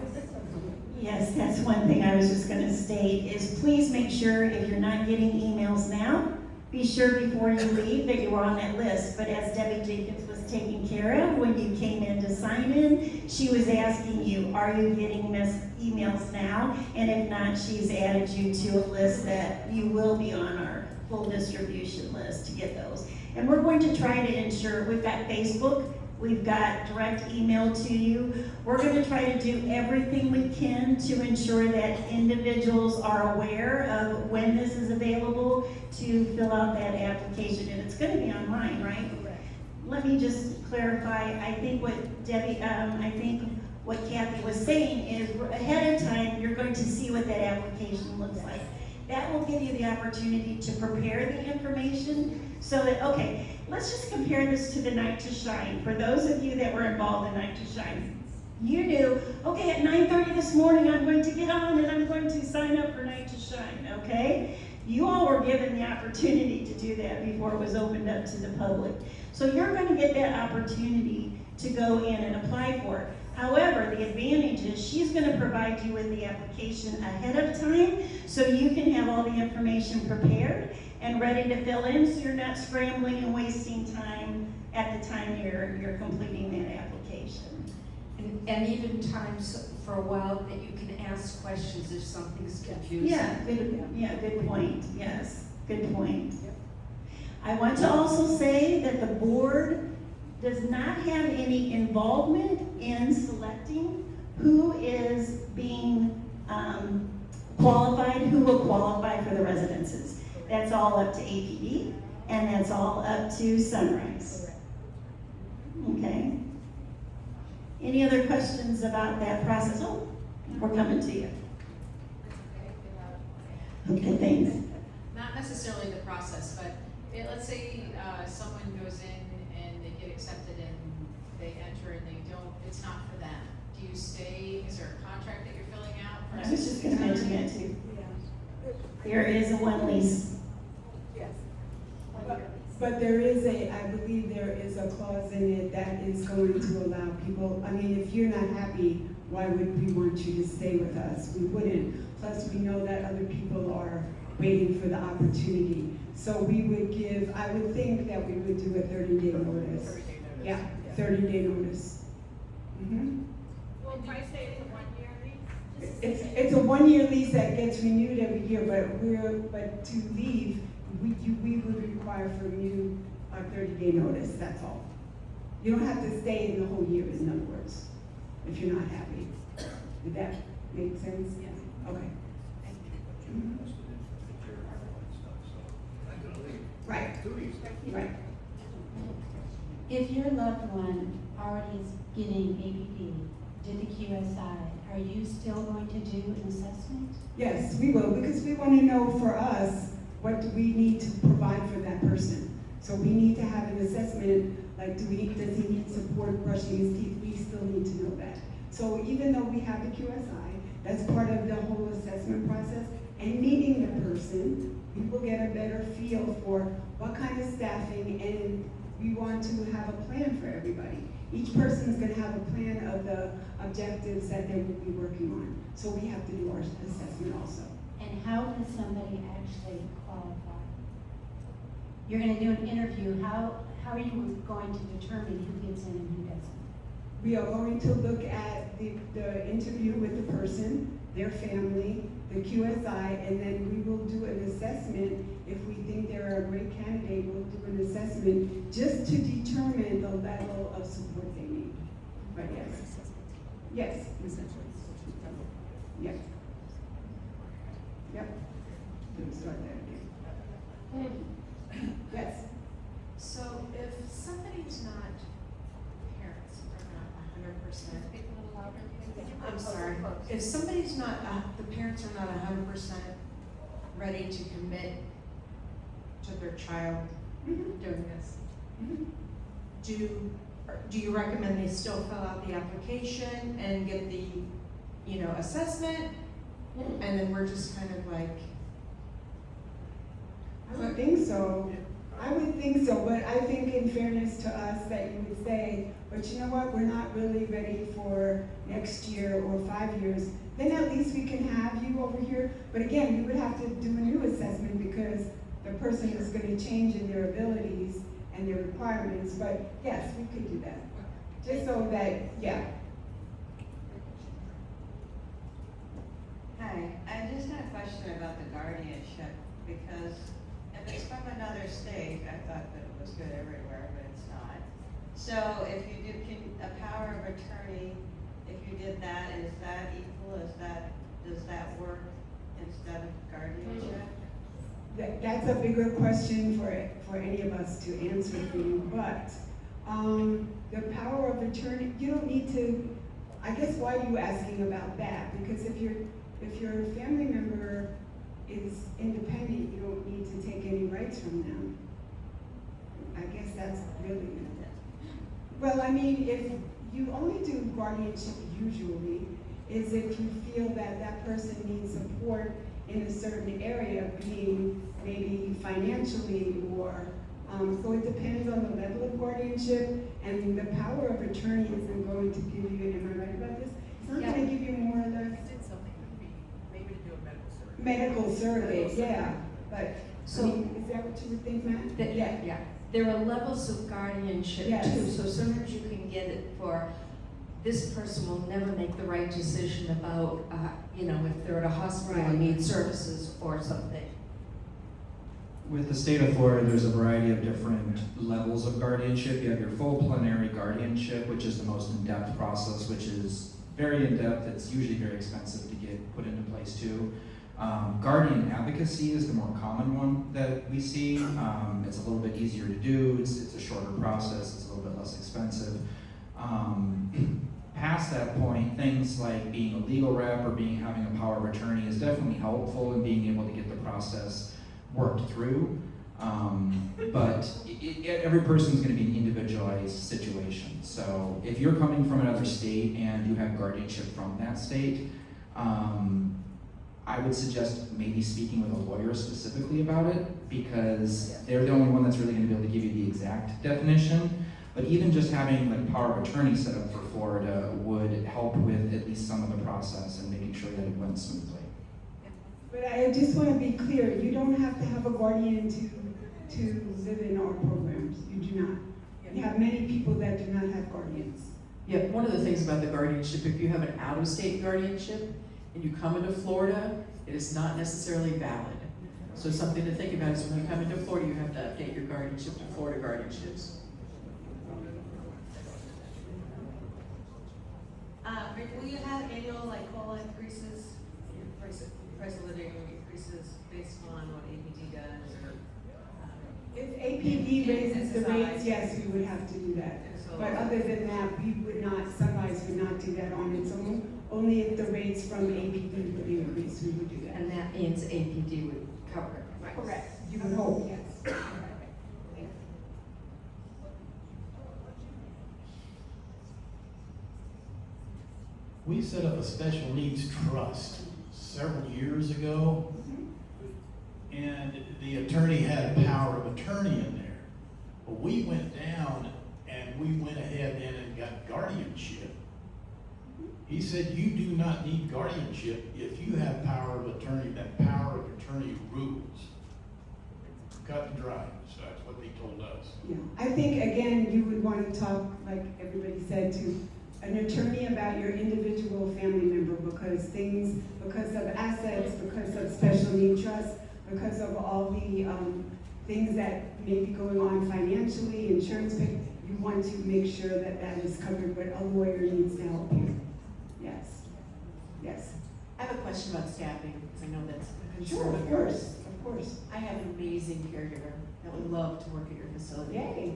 Speaker 1: Yes, that's one thing I was just gonna state, is please make sure if you're not getting emails now, be sure before you leave that you were on that list. But as Debbie Jenkins was taking care of, when you came in to sign in, she was asking you, are you getting emails now? And if not, she's added you to a list that you will be on our full distribution list to get those. And we're going to try to ensure, we've got Facebook, we've got direct email to you. We're going to try to do everything we can to ensure that individuals are aware of when this is available to fill out that application. And it's going to be online, right? Let me just clarify. I think what what Kathy was saying is ahead of time, you're going to see what that application looks like. That will give you the opportunity to prepare the information so that, okay, let's just compare this to the Night to Shine. For those of you that were involved in Night to Shine, you knew, okay, at 9:30 this morning, I'm going to get on and I'm going to sign up for Night to Shine, okay? You all were given the opportunity to do that before it was opened up to the public. So you're going to get that opportunity to go in and apply for it. However, the advantage is she's going to provide you with the application ahead of time so you can have all the information prepared and ready to fill in, so you're not scrambling and wasting time at the time you're completing that application.
Speaker 2: And even times for a while that you can ask questions if something's confusing.
Speaker 1: Good point, yes, good point. I want to also say that the board does not have any involvement in selecting who is being qualified, who will qualify for the residences. That's all up to APD, and that's all up to Sunrise. Okay. Any other questions about that process? Oh, we're coming to you. Okay, thanks.
Speaker 15: Not necessarily the process, but let's say someone goes in and they get accepted and they enter and they don't, it's not for them. Do you stay, is there a contract that you're filling out?
Speaker 1: I was just going to mention that too. There is a one lease.
Speaker 3: Yes. But there is I believe there is a clause in it that is going to allow people, I mean, if you're not happy, why would we want you to stay with us? We wouldn't. Plus, we know that other people are waiting for the opportunity. So we would give, I would think that we would do a 30-day notice.
Speaker 5: 30-day notice.
Speaker 3: Yeah, 30-day notice. Mhm.
Speaker 5: Well, if I say it's a 1-year lease,
Speaker 3: It's a 1-year lease that gets renewed every year, but to leave, we would require from you a 30-day notice, that's all. You don't have to stay in the whole year, in other words, if you're not happy. Did that make sense?
Speaker 15: Yes.
Speaker 3: Okay.
Speaker 4: Invested in the chair and stuff, so I'm gonna leave.
Speaker 3: Right.
Speaker 4: 2 weeks.
Speaker 3: Right.
Speaker 20: If your loved one already is getting APD, did the QSI, are you still going to do an assessment?
Speaker 3: Yes, we will, because we want to know for us, what do we need to provide for that person? So we need to have an assessment, like does he need support brushing his teeth? We still need to know that. So even though we have the QSI, that's part of the whole assessment process, and meeting the person, we will get a better feel for what kind of staffing, and we want to have a plan for everybody. Each person is going to have a plan of the objectives that they will be working on. So we have to do our assessment also.
Speaker 20: And how does somebody actually qualify? You're gonna do an interview, how are you going to determine who gets in and who doesn't?
Speaker 3: We are going to look at the interview with the person, their family, the QSI, and then we will do an assessment. If we think they're a great candidate, we'll do an assessment just to determine the level of support they need. But yes. Yes. Yes. Yep. Let's start that again. Yes.
Speaker 15: So if somebody's not, parents are not 100%. Speak a little louder. I'm sorry. If somebody's not, the parents are not 100% ready to commit to their child doing this, do you recommend they still fill out the application and get the, assessment? And then we're just kind of like.
Speaker 3: I would think so. I would think so, but I think in fairness to us that you would say, but you know what, we're not really ready for next year or 5 years, then at least we can have you over here. But again, we would have to do a new assessment because the person is going to change in their abilities and their requirements. But yes, we could do that. Just so that, yeah.
Speaker 21: Hi, I just had a question about the guardianship, because if it's from another state, I thought that it was good everywhere, but it's not. So if you did, a power of attorney, if you did that, is that equal, does that work instead of guardianship?
Speaker 3: That's a bigger question for any of us to answer for you, but the power of attorney, you don't need to, I guess why are you asking about that? Because if your family member is independent, you don't need to take any rights from them. I guess that's really it. Well, I mean, if you only do guardianship usually, is if you feel that that person needs support in a certain area, being maybe financially or, so it depends on the level of guardianship, and the power of attorney isn't going to give you, am I right about this? It's not going to give you more or less.
Speaker 5: maybe to do a medical survey.
Speaker 3: Medical survey, yeah, but,
Speaker 2: So-
Speaker 3: I mean, is that what you would think, Matt?
Speaker 2: Yeah. There are levels of guardianship
Speaker 3: Yes.
Speaker 2: too, so sometimes you can get it for, this person will never make the right decision about, if they're at a hospital and need services or something.
Speaker 8: With the state of Florida, there's a variety of different levels of guardianship. You have your full plenary guardianship, which is the most in-depth process, which is very in-depth. It's usually very expensive to get put into place too. Guardian advocacy is the more common one that we see. It's a little bit easier to do. It's a shorter process. It's a little bit less expensive. Past that point, things like being a legal rep or having a power of attorney is definitely helpful in being able to get the process worked through. But every person's going to be an individualized situation. So if you're coming from another state and you have guardianship from that state, I would suggest maybe speaking with a lawyer specifically about it, because they're the only one that's really going to be able to give you the exact definition. But even just having like power of attorney set up for Florida would help with at least some of the process and making sure that it went smoothly.
Speaker 3: But I just want to be clear, you don't have to have a guardian to to live in our programs. You do not. We have many people that do not have guardians.
Speaker 11: Yeah, one of the things about the guardianship, if you have an out-of-state guardianship and you come into Florida, it is not necessarily valid. So something to think about is when you come into Florida, you have to update your guardianship to Florida guardianships.
Speaker 5: Will you have annual like COLA increases, price of living increases based on what APD does or?
Speaker 3: If APD raises the rates, yes, we would have to do that. But other than that, we would not, Sunrise would not do that on its own. Only if the rates from APD would increase, we would do that.
Speaker 2: And that means APD would cover it.
Speaker 5: Right.
Speaker 3: Correct. You would hope, yes.
Speaker 17: We set up a special needs trust several years ago, and the attorney had a power of attorney in there. But we went down and we went ahead and got guardianship. He said, you do not need guardianship if you have power of attorney. That power of attorney rules. Cut and dry, so that's what they told us.
Speaker 3: Yeah, I think, again, you would want to talk, like everybody said, to an attorney about your individual family member because of assets, because of special need trust, because of all the things that may be going on financially, insurance pay, you want to make sure that that is covered, but a lawyer needs to help you. Yes, yes.
Speaker 11: I have a question about staffing, because I know that's a concern.
Speaker 3: Sure, of course, of course.
Speaker 11: I have an amazing caregiver that would love to work at your facility.
Speaker 3: Yay.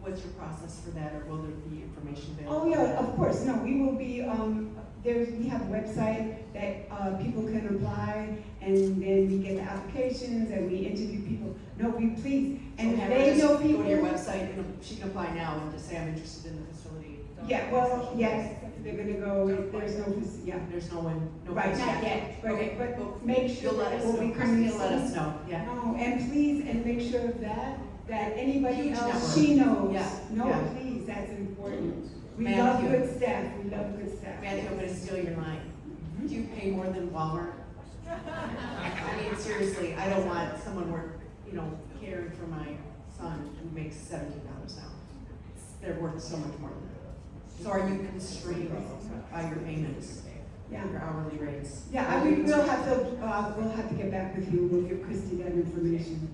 Speaker 11: What's your process for that, or will there be information available?
Speaker 3: Oh, yeah, of course, no, we will be, we have a website that people can apply, and then we get the applications, and we interview people. No, we please, and if they know people.
Speaker 11: Go to your website, and she can apply now and just say, I'm interested in the facility.
Speaker 3: Yeah, well, yes, they're gonna go, there's no, yeah.
Speaker 11: There's no one, no.
Speaker 3: Right,
Speaker 11: place
Speaker 3: not yet, but,
Speaker 11: Okay,
Speaker 3: but make sure
Speaker 11: you'll let
Speaker 3: that
Speaker 11: us
Speaker 3: will
Speaker 11: know.
Speaker 3: be coming
Speaker 11: You'll let us
Speaker 3: soon.
Speaker 11: know, yeah.
Speaker 3: No, and please, and make sure of that anybody
Speaker 11: Huge
Speaker 3: else
Speaker 11: network.
Speaker 3: she knows.
Speaker 11: Yeah,
Speaker 3: No,
Speaker 11: yeah.
Speaker 3: please, that's important. We
Speaker 11: Matthew.
Speaker 3: love good staff, we love good staff.
Speaker 11: Matthew, I'm gonna steal your line. Do you pay more than Walmart? I mean, seriously, I don't want someone caring for my son who makes $17 an hour. They're worth so much more than that. So are you constrained by your payments?
Speaker 3: Yeah.
Speaker 11: Your hourly rates?
Speaker 3: Yeah, we'll have to get back with you, we'll give Christy that information.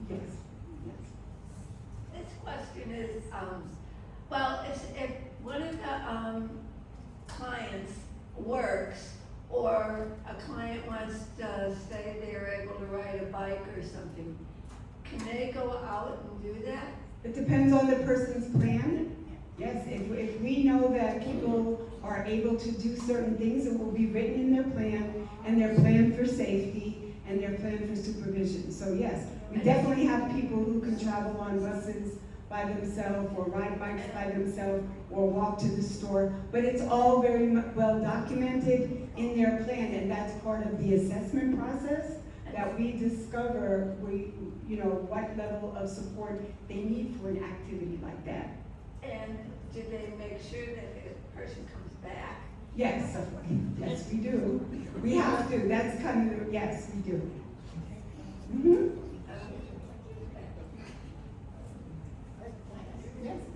Speaker 3: Yes, yes.
Speaker 6: This question is, well, if one of the clients works or a client wants to say they're able to ride a bike or something, can they go out and do that?
Speaker 3: It depends on the person's plan. Yes, if we know that people are able to do certain things, it will be written in their plan, and their plan for safety, and their plan for supervision. So yes, we definitely have people who can travel on buses by themselves, or ride bikes by themselves, or walk to the store, but it's all very well documented in their plan, and that's part of the assessment process, that we discover what level of support they need for an activity like that.
Speaker 6: And do they make sure that the person comes back?
Speaker 3: Yes, yes, we do. We have to, that's kind of, yes, we do. Mm-hmm.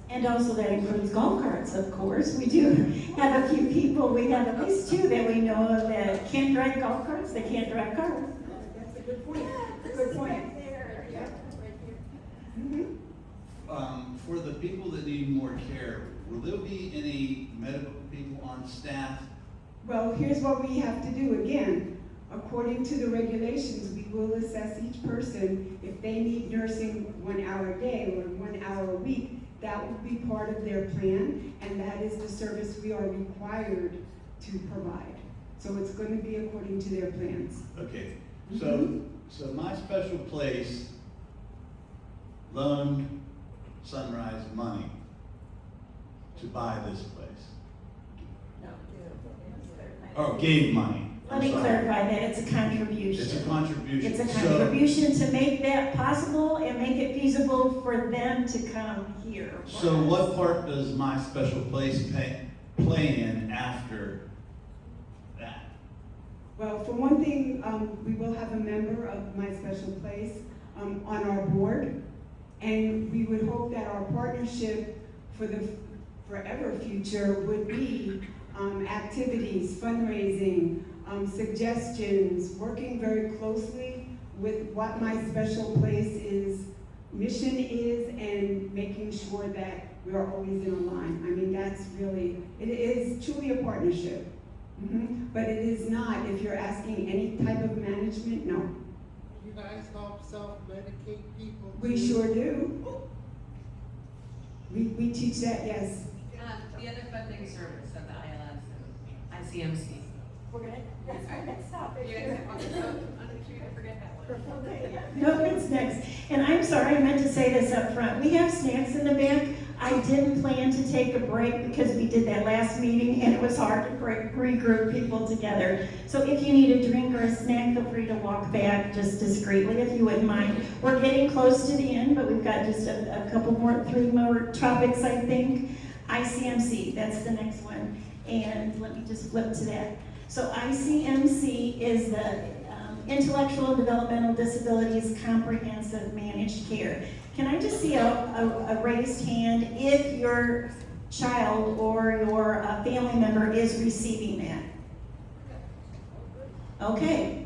Speaker 1: And also that includes golf carts, of course. We do have a few people, we have at least two that we know of that can't drive golf carts, they can't drive cars.
Speaker 3: That's a good point. Good point.
Speaker 4: For the people that need more care, will there be any medical people on staff?
Speaker 3: Well, here's what we have to do again. According to the regulations, we will assess each person. If they need nursing 1 hour a day or 1 hour a week, that will be part of their plan, and that is the service we are required to provide. So it's going to be according to their plans.
Speaker 4: Okay,
Speaker 3: Mm-hmm.
Speaker 4: so my special place loaned Sunrise money to buy this place. Or gave money.
Speaker 1: Let me clarify that, it's a contribution.
Speaker 4: It's a contribution.
Speaker 1: It's a contribution to make that possible and make it feasible for them to come here.
Speaker 4: So what part does my special place play in after that?
Speaker 3: Well, for one thing, we will have a member of My Special Place on our board, and we would hope that our partnership for the forever future would be activities, fundraising, suggestions, working very closely with what My Special Place's mission is, and making sure that we are always in line. I mean, that's really, it is truly a partnership. But it is not, if you're asking any type of management, no.
Speaker 7: You guys help self-medicate people?
Speaker 3: We sure do. We teach that, yes.
Speaker 5: The other funding service of the ILS, ICMC.
Speaker 1: Stop it.
Speaker 5: You guys have forget that one.
Speaker 1: No, it's next. And I'm sorry, I meant to say this up front. We have snacks in the back. I didn't plan to take a break because we did that last meeting and it was hard to regroup people together. So if you need a drink or a snack, feel free to walk back just discreetly if you wouldn't mind. We're getting close to the end, but we've got just a couple more, 3 more topics, I think. ICMC, that's the next one. And let me just flip to that. So ICMC is the Intellectual and Developmental Disabilities Comprehensive Managed Care. Can I just see a raised hand if your child or your family member is receiving that? Okay.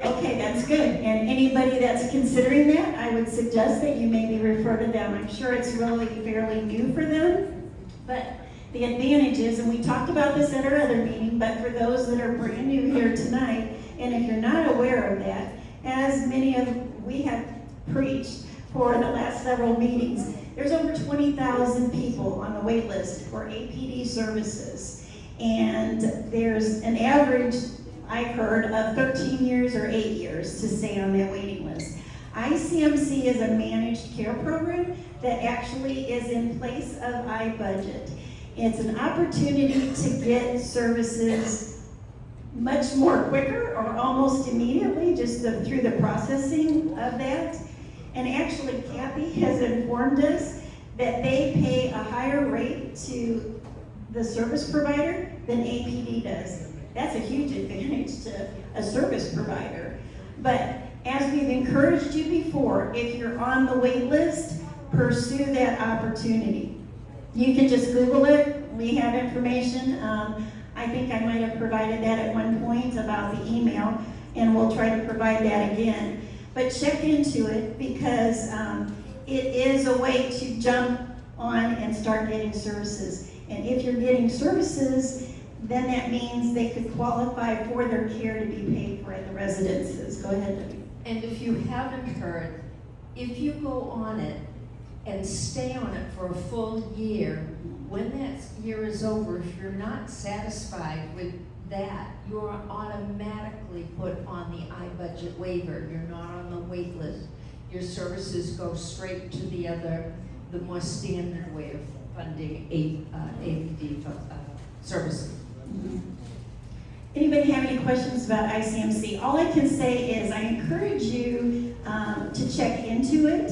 Speaker 1: Okay, that's good. And anybody that's considering that, I would suggest that you maybe refer to them. I'm sure it's really fairly new for them, but the advantage is, and we talked about this at our other meeting, but for those that are brand new here tonight, and if you're not aware of that, as many of we have preached for the last several meetings, there's over 20,000 people on the wait list for APD services. And there's an average, I've heard, of 13 years or 8 years to stay on that waiting list. ICMC is a managed care program that actually is in place of iBudget. It's an opportunity to get services much more quicker or almost immediately just through the processing of that. And actually, Kathy has informed us that they pay a higher rate to the service provider than APD does. That's a huge advantage to a service provider. But as we've encouraged you before, if you're on the wait list, pursue that opportunity. You can just Google it. We have information. I think I might have provided that at one point about the email, and we'll try to provide that again. But check into it because it is a way to jump on and start getting services. And if you're getting services, then that means they could qualify for their care to be paid for at the residences. Go ahead, Debbie.
Speaker 2: And if you haven't heard, if you go on it and stay on it for a full year, when that year is over, if you're not satisfied with that, you're automatically put on the iBudget waiver. You're not on the wait list. Your services go straight to the more standard way of funding APD services.
Speaker 1: Anybody have any questions about ICMC? All I can say is I encourage you to check into it.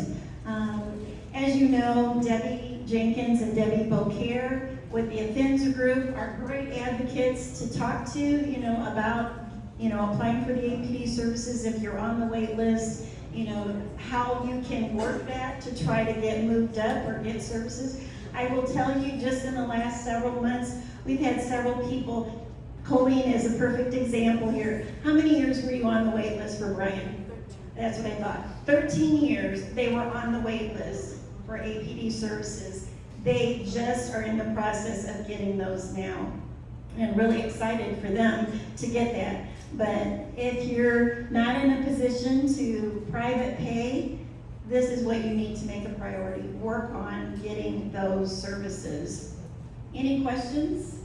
Speaker 1: As you know, Debbie Jenkins and Debbie Beaucaire with the Offense Group are great advocates to talk to, about, applying for the APD services if you're on the wait list, how you can work that to try to get moved up or get services. I will tell you, just in the last several months, we've had several people. Colleen is a perfect example here. How many years were you on the wait list for Brian? That's what I thought. 13 years they were on the wait list for APD services. They just are in the process of getting those now. And really excited for them to get that. But if you're not in a position to private pay, this is what you need to make a priority. Work on getting those services. Any questions?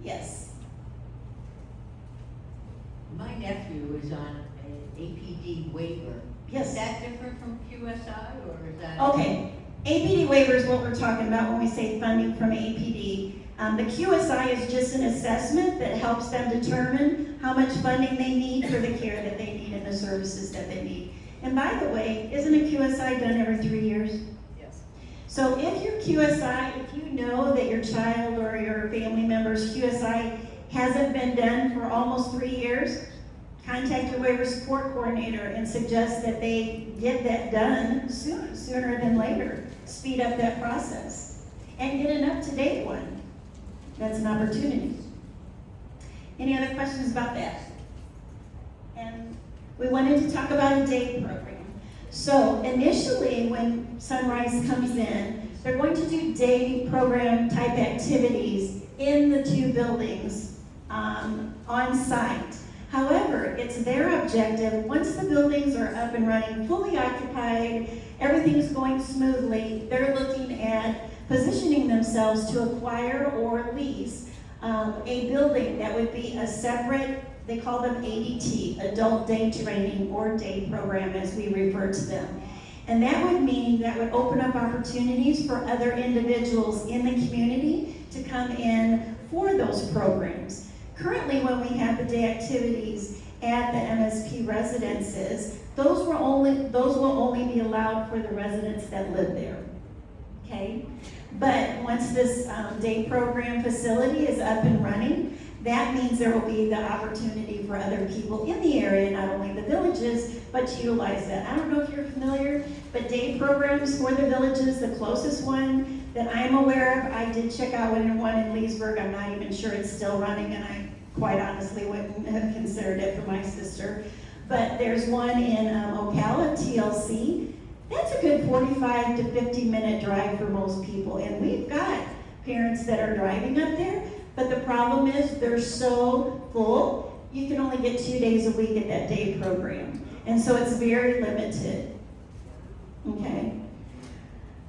Speaker 1: Yes.
Speaker 6: My nephew is on an APD waiver.
Speaker 1: Yes.
Speaker 6: Is that different from QSI, or is that?
Speaker 1: Okay, APD waiver is what we're talking about when we say funding from APD. The QSI is just an assessment that helps them determine how much funding they need for the care that they need and the services that they need. And by the way, isn't a QSI done every 3 years?
Speaker 15: Yes.
Speaker 1: So if your QSI, if you know that your child or your family member's QSI hasn't been done for almost 3 years, contact your waiver support coordinator and suggest that they get that done sooner than later. Speed up that process and get an up-to-date one. That's an opportunity. Any other questions about that? And we wanted to talk about a day program. So initially, when Sunrise comes in, they're going to do day program type activities in the 2 buildings on site. However, it's their objective, once the buildings are up and running, fully occupied, everything's going smoothly, they're looking at positioning themselves to acquire or lease a building that would be a separate, they call them ADT, Adult Day Training or Day Program as we refer to them. And that would mean that would open up opportunities for other individuals in the community to come in for those programs. Currently, when we have the day activities at the MSP residences, those will only be allowed for the residents that live there, okay? But once this day program facility is up and running, that means there will be the opportunity for other people in the area, not only the villages, but to utilize that. I don't know if you're familiar, but day programs for the villages, the closest one that I'm aware of, I did check out one in Leesburg. I'm not even sure it's still running, and I quite honestly wouldn't have considered it for my sister. But there's one in Ocala, TLC. That's a good 45 to 50 minute drive for most people, and we've got parents that are driving up there. But the problem is they're so full, you can only get 2 days a week at that day program. And so it's very limited, okay?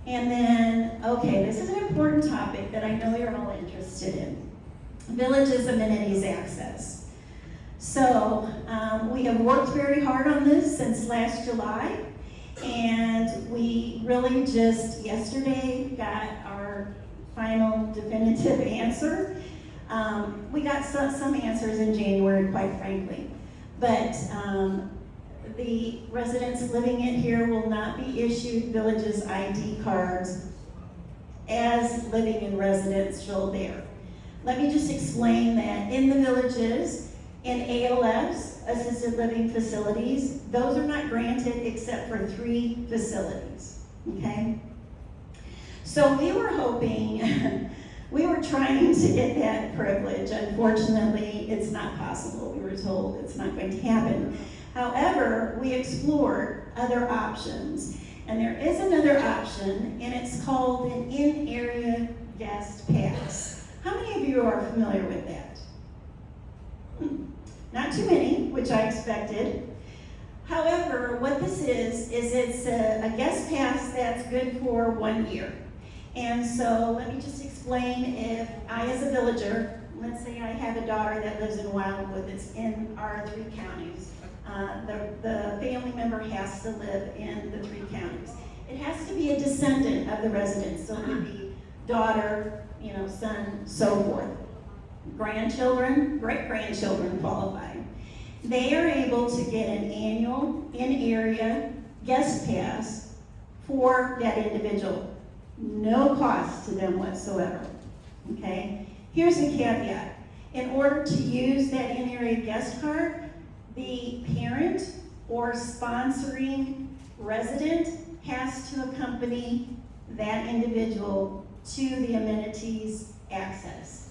Speaker 1: And then, okay, this is an important topic that I know you're all interested in. Villages Amenities Access. So we have worked very hard on this since last July, and we really just yesterday got our final definitive answer. We got some answers in January, quite frankly, but the residents living in here will not be issued villages ID cards as living in residential there. Let me just explain that in the villages, in ALFs, assisted living facilities, those are not granted except for 3 facilities, okay? So we were hoping, we were trying to get that privilege. Unfortunately, it's not possible. We were told it's not going to happen. However, we explored other options, and there is another option, and it's called an in-area guest pass. How many of you are familiar with that? Not too many, which I expected. However, what this is it's a guest pass that's good for 1 year. And so let me just explain, if I as a villager, let's say I have a daughter that lives in Wildwood that's in our 3 counties. The family member has to live in the 3 counties. It has to be a descendant of the residents, so it would be daughter, son, so forth. Grandchildren, great-grandchildren qualify. They are able to get an annual in-area guest pass for that individual. No cost to them whatsoever, okay? Here's the caveat. In order to use that in-area guest card, the parent or sponsoring resident has to accompany that individual to the amenities access.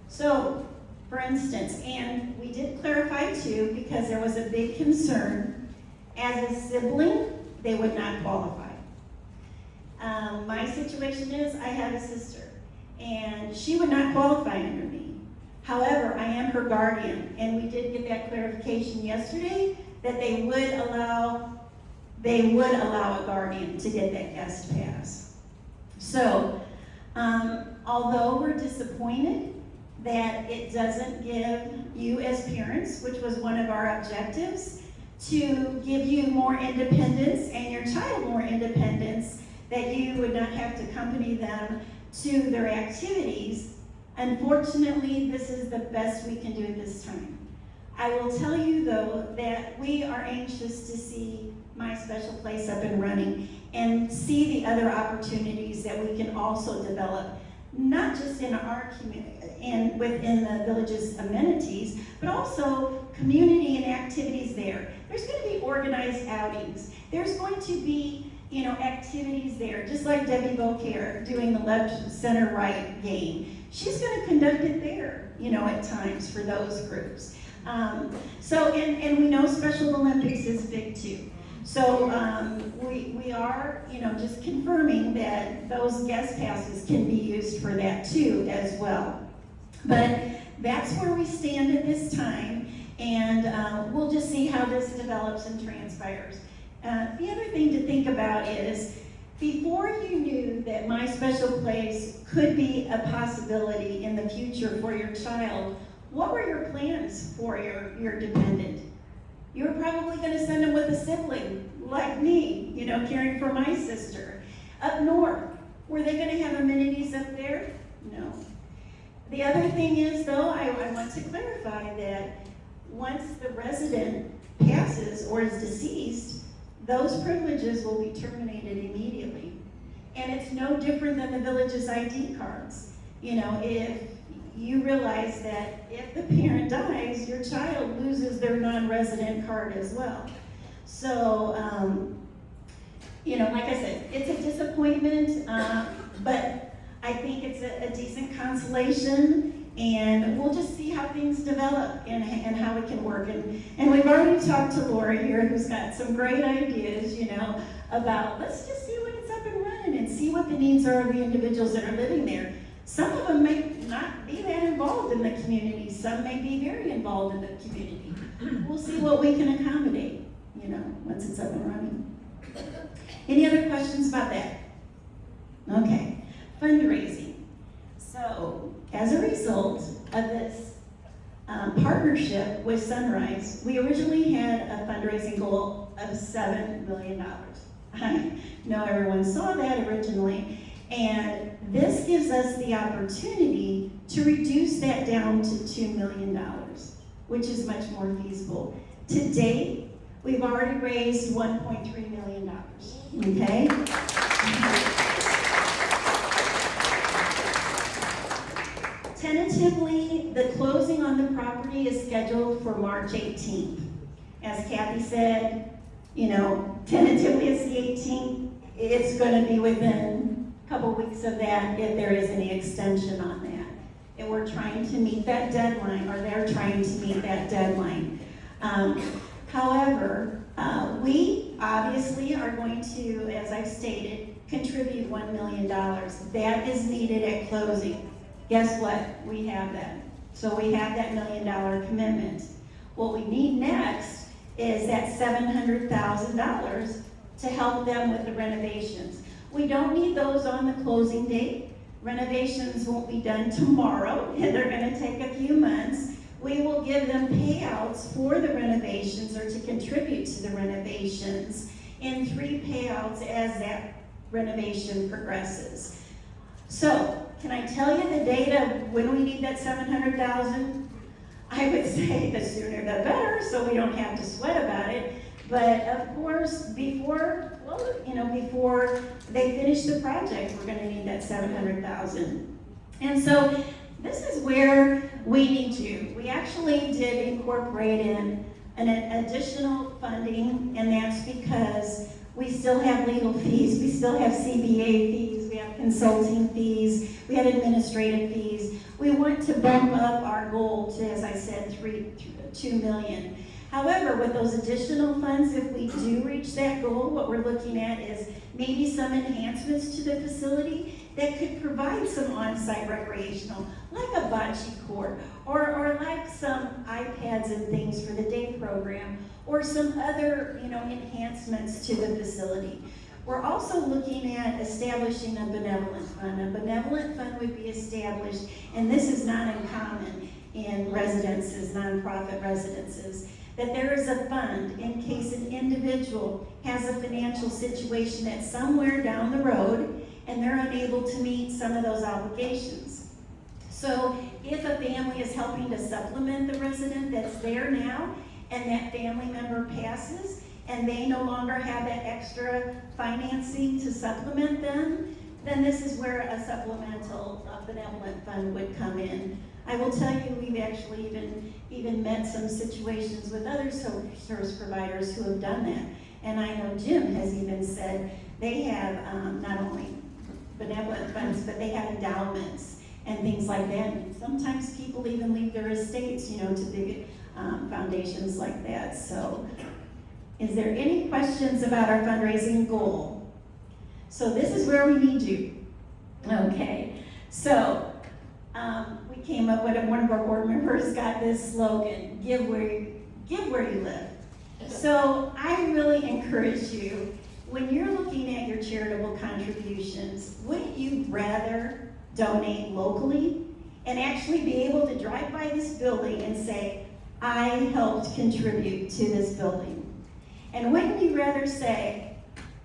Speaker 1: So, for instance, and we did clarify too, because there was a big concern, as a sibling, they would not qualify. My situation is, I have a sister, and she would not qualify under me. However, I am her guardian, and we did get that clarification yesterday that they would allow a guardian to get that guest pass. So, although we're disappointed that it doesn't give you as parents, which was one of our objectives, to give you more independence and your child more independence, that you would not have to accompany them to their activities. Unfortunately, this is the best we can do at this time. I will tell you though that we are anxious to see my special place up and running and see the other opportunities that we can also develop. not just in our community and within the village's amenities, but also community and activities there. There's going to be organized outings. There's going to be, activities there, just like Debbie Beaucaire doing the left, center, right game. She's going to conduct it there, at times for those groups. And we know Special Olympics is big too. So we are, just confirming that those guest passes can be used for that too as well. But that's where we stand at this time, and we'll just see how this develops and transpires. The other thing to think about is, before you knew that My Special Place could be a possibility in the future for your child, what were your plans for your dependent? You were probably going to send them with a sibling, like me, caring for my sister. Up north, were they going to have amenities up there? No. The other thing is, though, I want to clarify that once the resident passes or is deceased, those privileges will be terminated immediately. And it's no different than the village's ID cards. If you realize that if the parent dies, your child loses their non-resident card as well. So, like I said, it's a disappointment, but I think it's a decent consolation, and we'll just see how things develop and how it can work. And we've already talked to Laura here, who's got some great ideas, about let's just see when it's up and running and see what the needs are of the individuals that are living there. Some of them may not be that involved in the community. Some may be very involved in the community. We'll see what we can accommodate, once it's up and running. Any other questions about that? Okay, fundraising. So, as a result of this partnership with Sunrise, we originally had a fundraising goal of $7 million. I know everyone saw that originally, and this gives us the opportunity to reduce that down to $2 million, which is much more feasible. To date, we've already raised $1.3 million, okay? Tentatively, the closing on the property is scheduled for March 18th. As Kathy said, tentatively it's the 18th. It's going to be within a couple weeks of that if there is any extension on that. And we're trying to meet that deadline, or they're trying to meet that deadline. However, we obviously are going to, as I've stated, contribute $1 million. That is needed at closing. Guess what? We have that. So we have that $1 million commitment. What we need next is that $700,000 to help them with the renovations. We don't need those on the closing date. Renovations won't be done tomorrow, and they're going to take a few months. We will give them payouts for the renovations, or to contribute to the renovations, in 3 payouts as that renovation progresses. So, can I tell you the date of when we need that $700,000? I would say the sooner the better, so we don't have to sweat about it. But of course, before they finish the project, we're going to need that $700,000. And so this is where we need to. We actually did incorporate in an additional funding, and that's because we still have legal fees, we still have CBA fees, we have consulting fees, we have administrative fees. We want to bump up our goal to, as I said, $2 million. However, with those additional funds, if we do reach that goal, what we're looking at is maybe some enhancements to the facility that could provide some on-site recreational, like a bocce court, or like some iPads and things for the day program, or some other, enhancements to the facility. We're also looking at establishing a benevolent fund. A benevolent fund would be established, and this is not uncommon in residences, nonprofit residences, that there is a fund in case an individual has a financial situation that's somewhere down the road and they're unable to meet some of those obligations. So if a family is helping to supplement the resident that's there now, and that family member passes, and they no longer have that extra financing to supplement them, then this is where a supplemental benevolent fund would come in. I will tell you, we've actually even met some situations with other service providers who have done that. And I know Jim has even said they have not only benevolent funds, but they have endowments and things like that. And sometimes people even leave their estates, you know, to big foundations like that. So, is there any questions about our fundraising goal? So this is where we need you. Okay, so we came up with it. One of our board members got this slogan: "Give where you live." So I really encourage you, when you're looking at your charitable contributions, wouldn't you rather donate locally and actually be able to drive by this building and say, "I helped contribute to this building"? And wouldn't you rather say,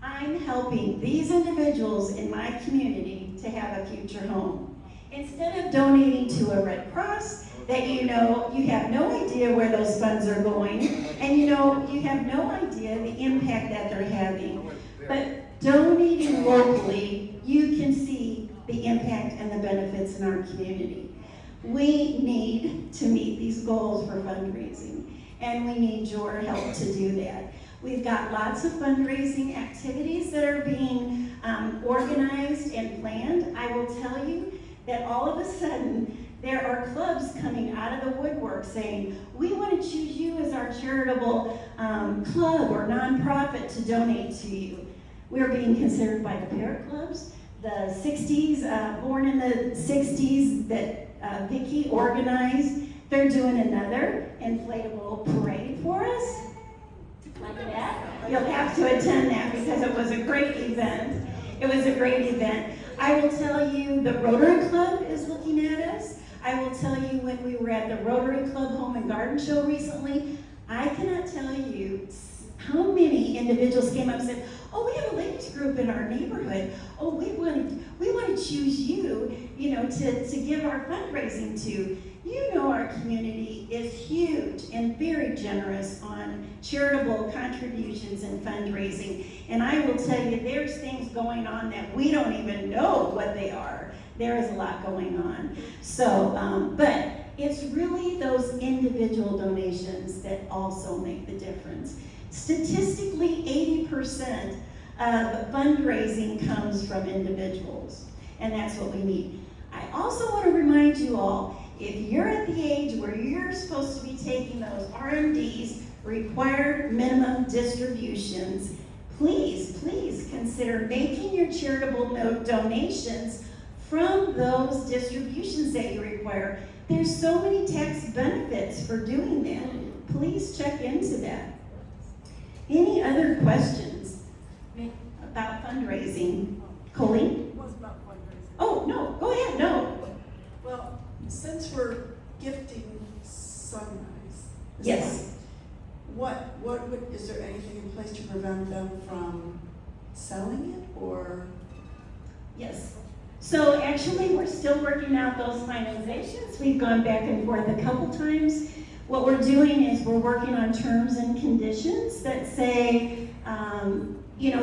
Speaker 1: "I'm helping these individuals in my community to have a future home"? Instead of donating to a Red Cross that you know you have no idea where those funds are going, and you know you have no idea the impact that they're having. But donating locally, you can see the impact and the benefits in our community. We need to meet these goals for fundraising, and we need your help to do that. We've got lots of fundraising activities that are being organized and planned. I will tell you that all of a sudden, there are clubs coming out of the woodwork saying, "We want to choose you as our charitable club or nonprofit to donate to you." We're being considered by the parent clubs, the 60s, born in the 60s that Vicki organized. They're doing another inflatable parade for us. Like that. You'll have to attend that because it was a great event. It was a great event. I will tell you the Rotary Club is looking at us. I will tell you when we were at the Rotary Club Home and Garden Show recently, I cannot tell you how many individuals came up and said, "Oh, we have a ladies group in our neighborhood. Oh, we want to choose you, you know, to give our fundraising to." You know our community is huge and very generous on charitable contributions and fundraising. And I will tell you, there's things going on that we don't even know what they are. There is a lot going on. So, but it's really those individual donations that also make the difference. Statistically, 80% of fundraising comes from individuals, and that's what we need. I also want to remind you all, if you're at the age where you're supposed to be taking those RMDs, required minimum distributions, please consider making your charitable donations from those distributions that you require. There's so many tax benefits for doing that. Please check into that. Any other questions about fundraising? Colleen?
Speaker 16: It was about fundraising.
Speaker 1: Oh, no, go ahead, no.
Speaker 16: Well, since we're gifting Sunrise.
Speaker 1: Yes.
Speaker 16: Is there anything in place to prevent them from selling it, or?
Speaker 1: Yes. So actually, we're still working out those finalizations. We've gone back and forth a couple times. What we're doing is we're working on terms and conditions that say,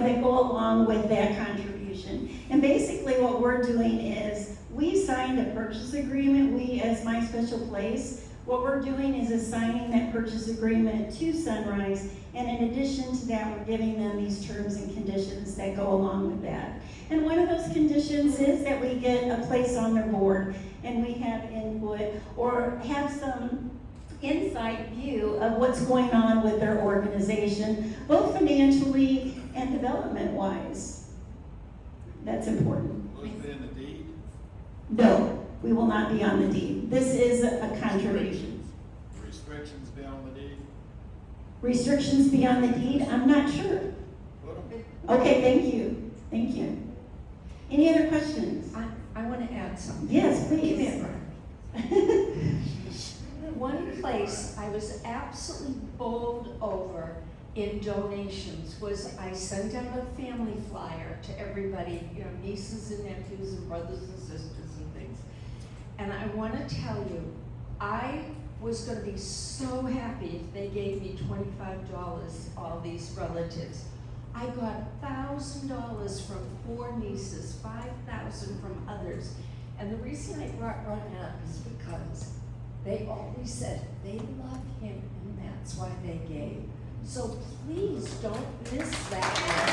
Speaker 1: that go along with that contribution. And basically what we're doing is we signed a purchase agreement, we as My Special Place. What we're doing is assigning that purchase agreement to Sunrise, and in addition to that, we're giving them these terms and conditions that go along with that. And one of those conditions is that we get a place on their board, and we have input, or have some insight view of what's going on with their organization, both financially and development-wise. That's important.
Speaker 4: Will it be in the deed?
Speaker 1: No, we will not be on the deed. This is a contribution.
Speaker 4: Restrictions beyond the deed?
Speaker 1: Restrictions beyond the deed? I'm not sure. Okay, thank you. Thank you. Any other questions?
Speaker 6: I want to add something.
Speaker 1: Yes, please.
Speaker 6: Give me a break. One place I was absolutely bowled over in donations was I sent out a family flyer to everybody, nieces and nephews and brothers and sisters and things. And I want to tell you, I was going to be so happy if they gave me $25, all these relatives.
Speaker 2: I got $1,000 from 4 nieces, $5,000 from others. And the reason I brought Ron up is because they always said they love him and that's why they gave. So please don't miss that one.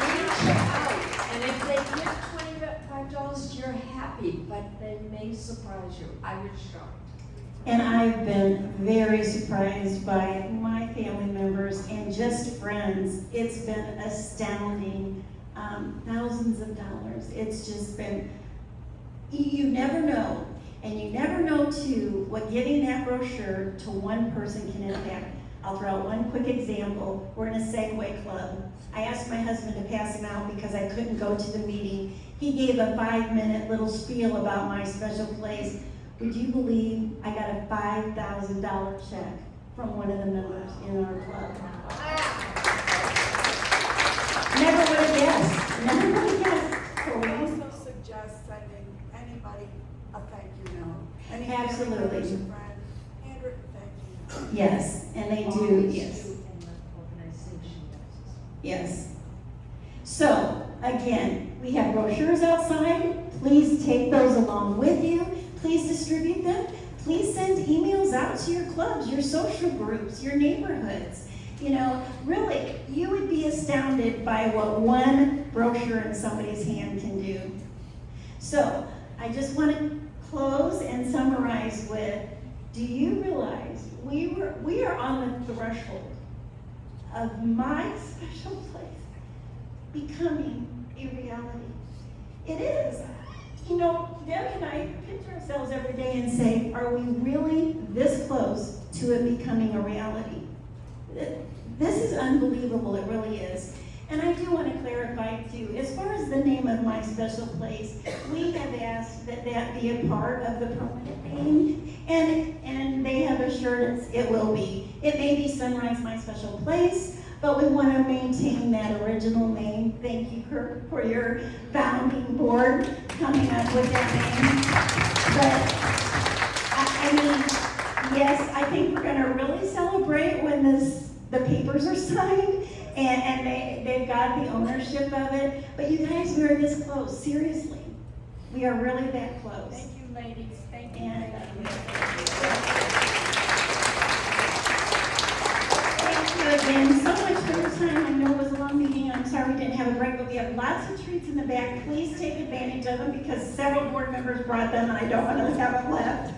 Speaker 2: Reach out, and if they give $25, you're happy, but they may surprise you. I was shocked.
Speaker 1: And I've been very surprised by my family members and just friends. It's been astounding, thousands of dollars. It's just been, you never know. And you never know too what giving that brochure to one person can impact. I'll throw out one quick example. We're in a Segway club. I asked my husband to pass him out because I couldn't go to the meeting. He gave a 5-minute little spiel about my special place. Would you believe I got a $5,000 check from one of the members in our club? Never would have guessed. Never would have guessed.
Speaker 16: We also suggest sending anybody a thank you note. Any family
Speaker 1: Absolutely.
Speaker 16: members or friends, handwritten thank you note.
Speaker 1: Yes, and they do, yes. Yes. So, again, we have brochures outside. Please take those along with you. Please distribute them. Please send emails out to your clubs, your social groups, your neighborhoods. You know, really, you would be astounded by what one brochure in somebody's hand can do. So, I just want to close and summarize with, do you realize we are on the threshold of my special place becoming a reality? It is. You know, Deb and I picture ourselves every day and say, are we really this close to it becoming a reality? This is unbelievable, it really is. And I do want to clarify too, as far as the name of my special place, we have asked that that be a part of the permanent name, and they have assurance it will be. It may be Sunrise My Special Place, but we want to maintain that original name. Thank you, Kurt, for your founding board coming up with that name. But, I mean, yes, I think we're going to really celebrate when the papers are signed and they've got the ownership of it. But you guys, we are this close, seriously. We are really that close.
Speaker 16: Thank you, ladies. Thank you.
Speaker 1: And, again, so much for your time. I know it was a long meeting. I'm sorry we didn't have a break, but we have lots of treats in the back. Please take advantage of them because several board members brought them and I don't want to have them left.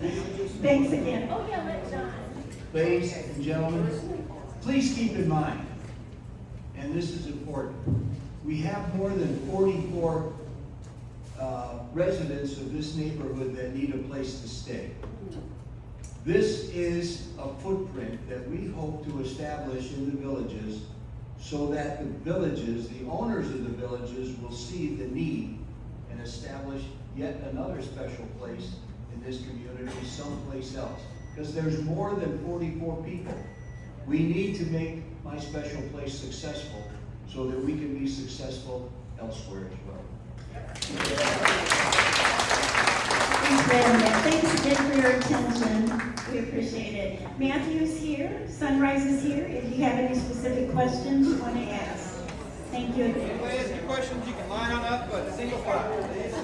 Speaker 1: Thanks again. Oh, yeah, let John.
Speaker 9: Ladies and gentlemen, please keep in mind, and this is important, we have more than 44 residents of this neighborhood that need a place to stay. This is a footprint that we hope to establish in the villages so that the villages, the owners of the villages, will see the need and establish yet another special place in this community someplace else. Because there's more than 44 people. We need to make My Special Place successful so that we can be successful elsewhere as well.
Speaker 1: Thanks again for your attention. We appreciate it. Matthew's here, Sunrise is here. If you have any specific questions you want to ask. Thank you again.
Speaker 22: If you ask any questions, you can line on up, but single file, please.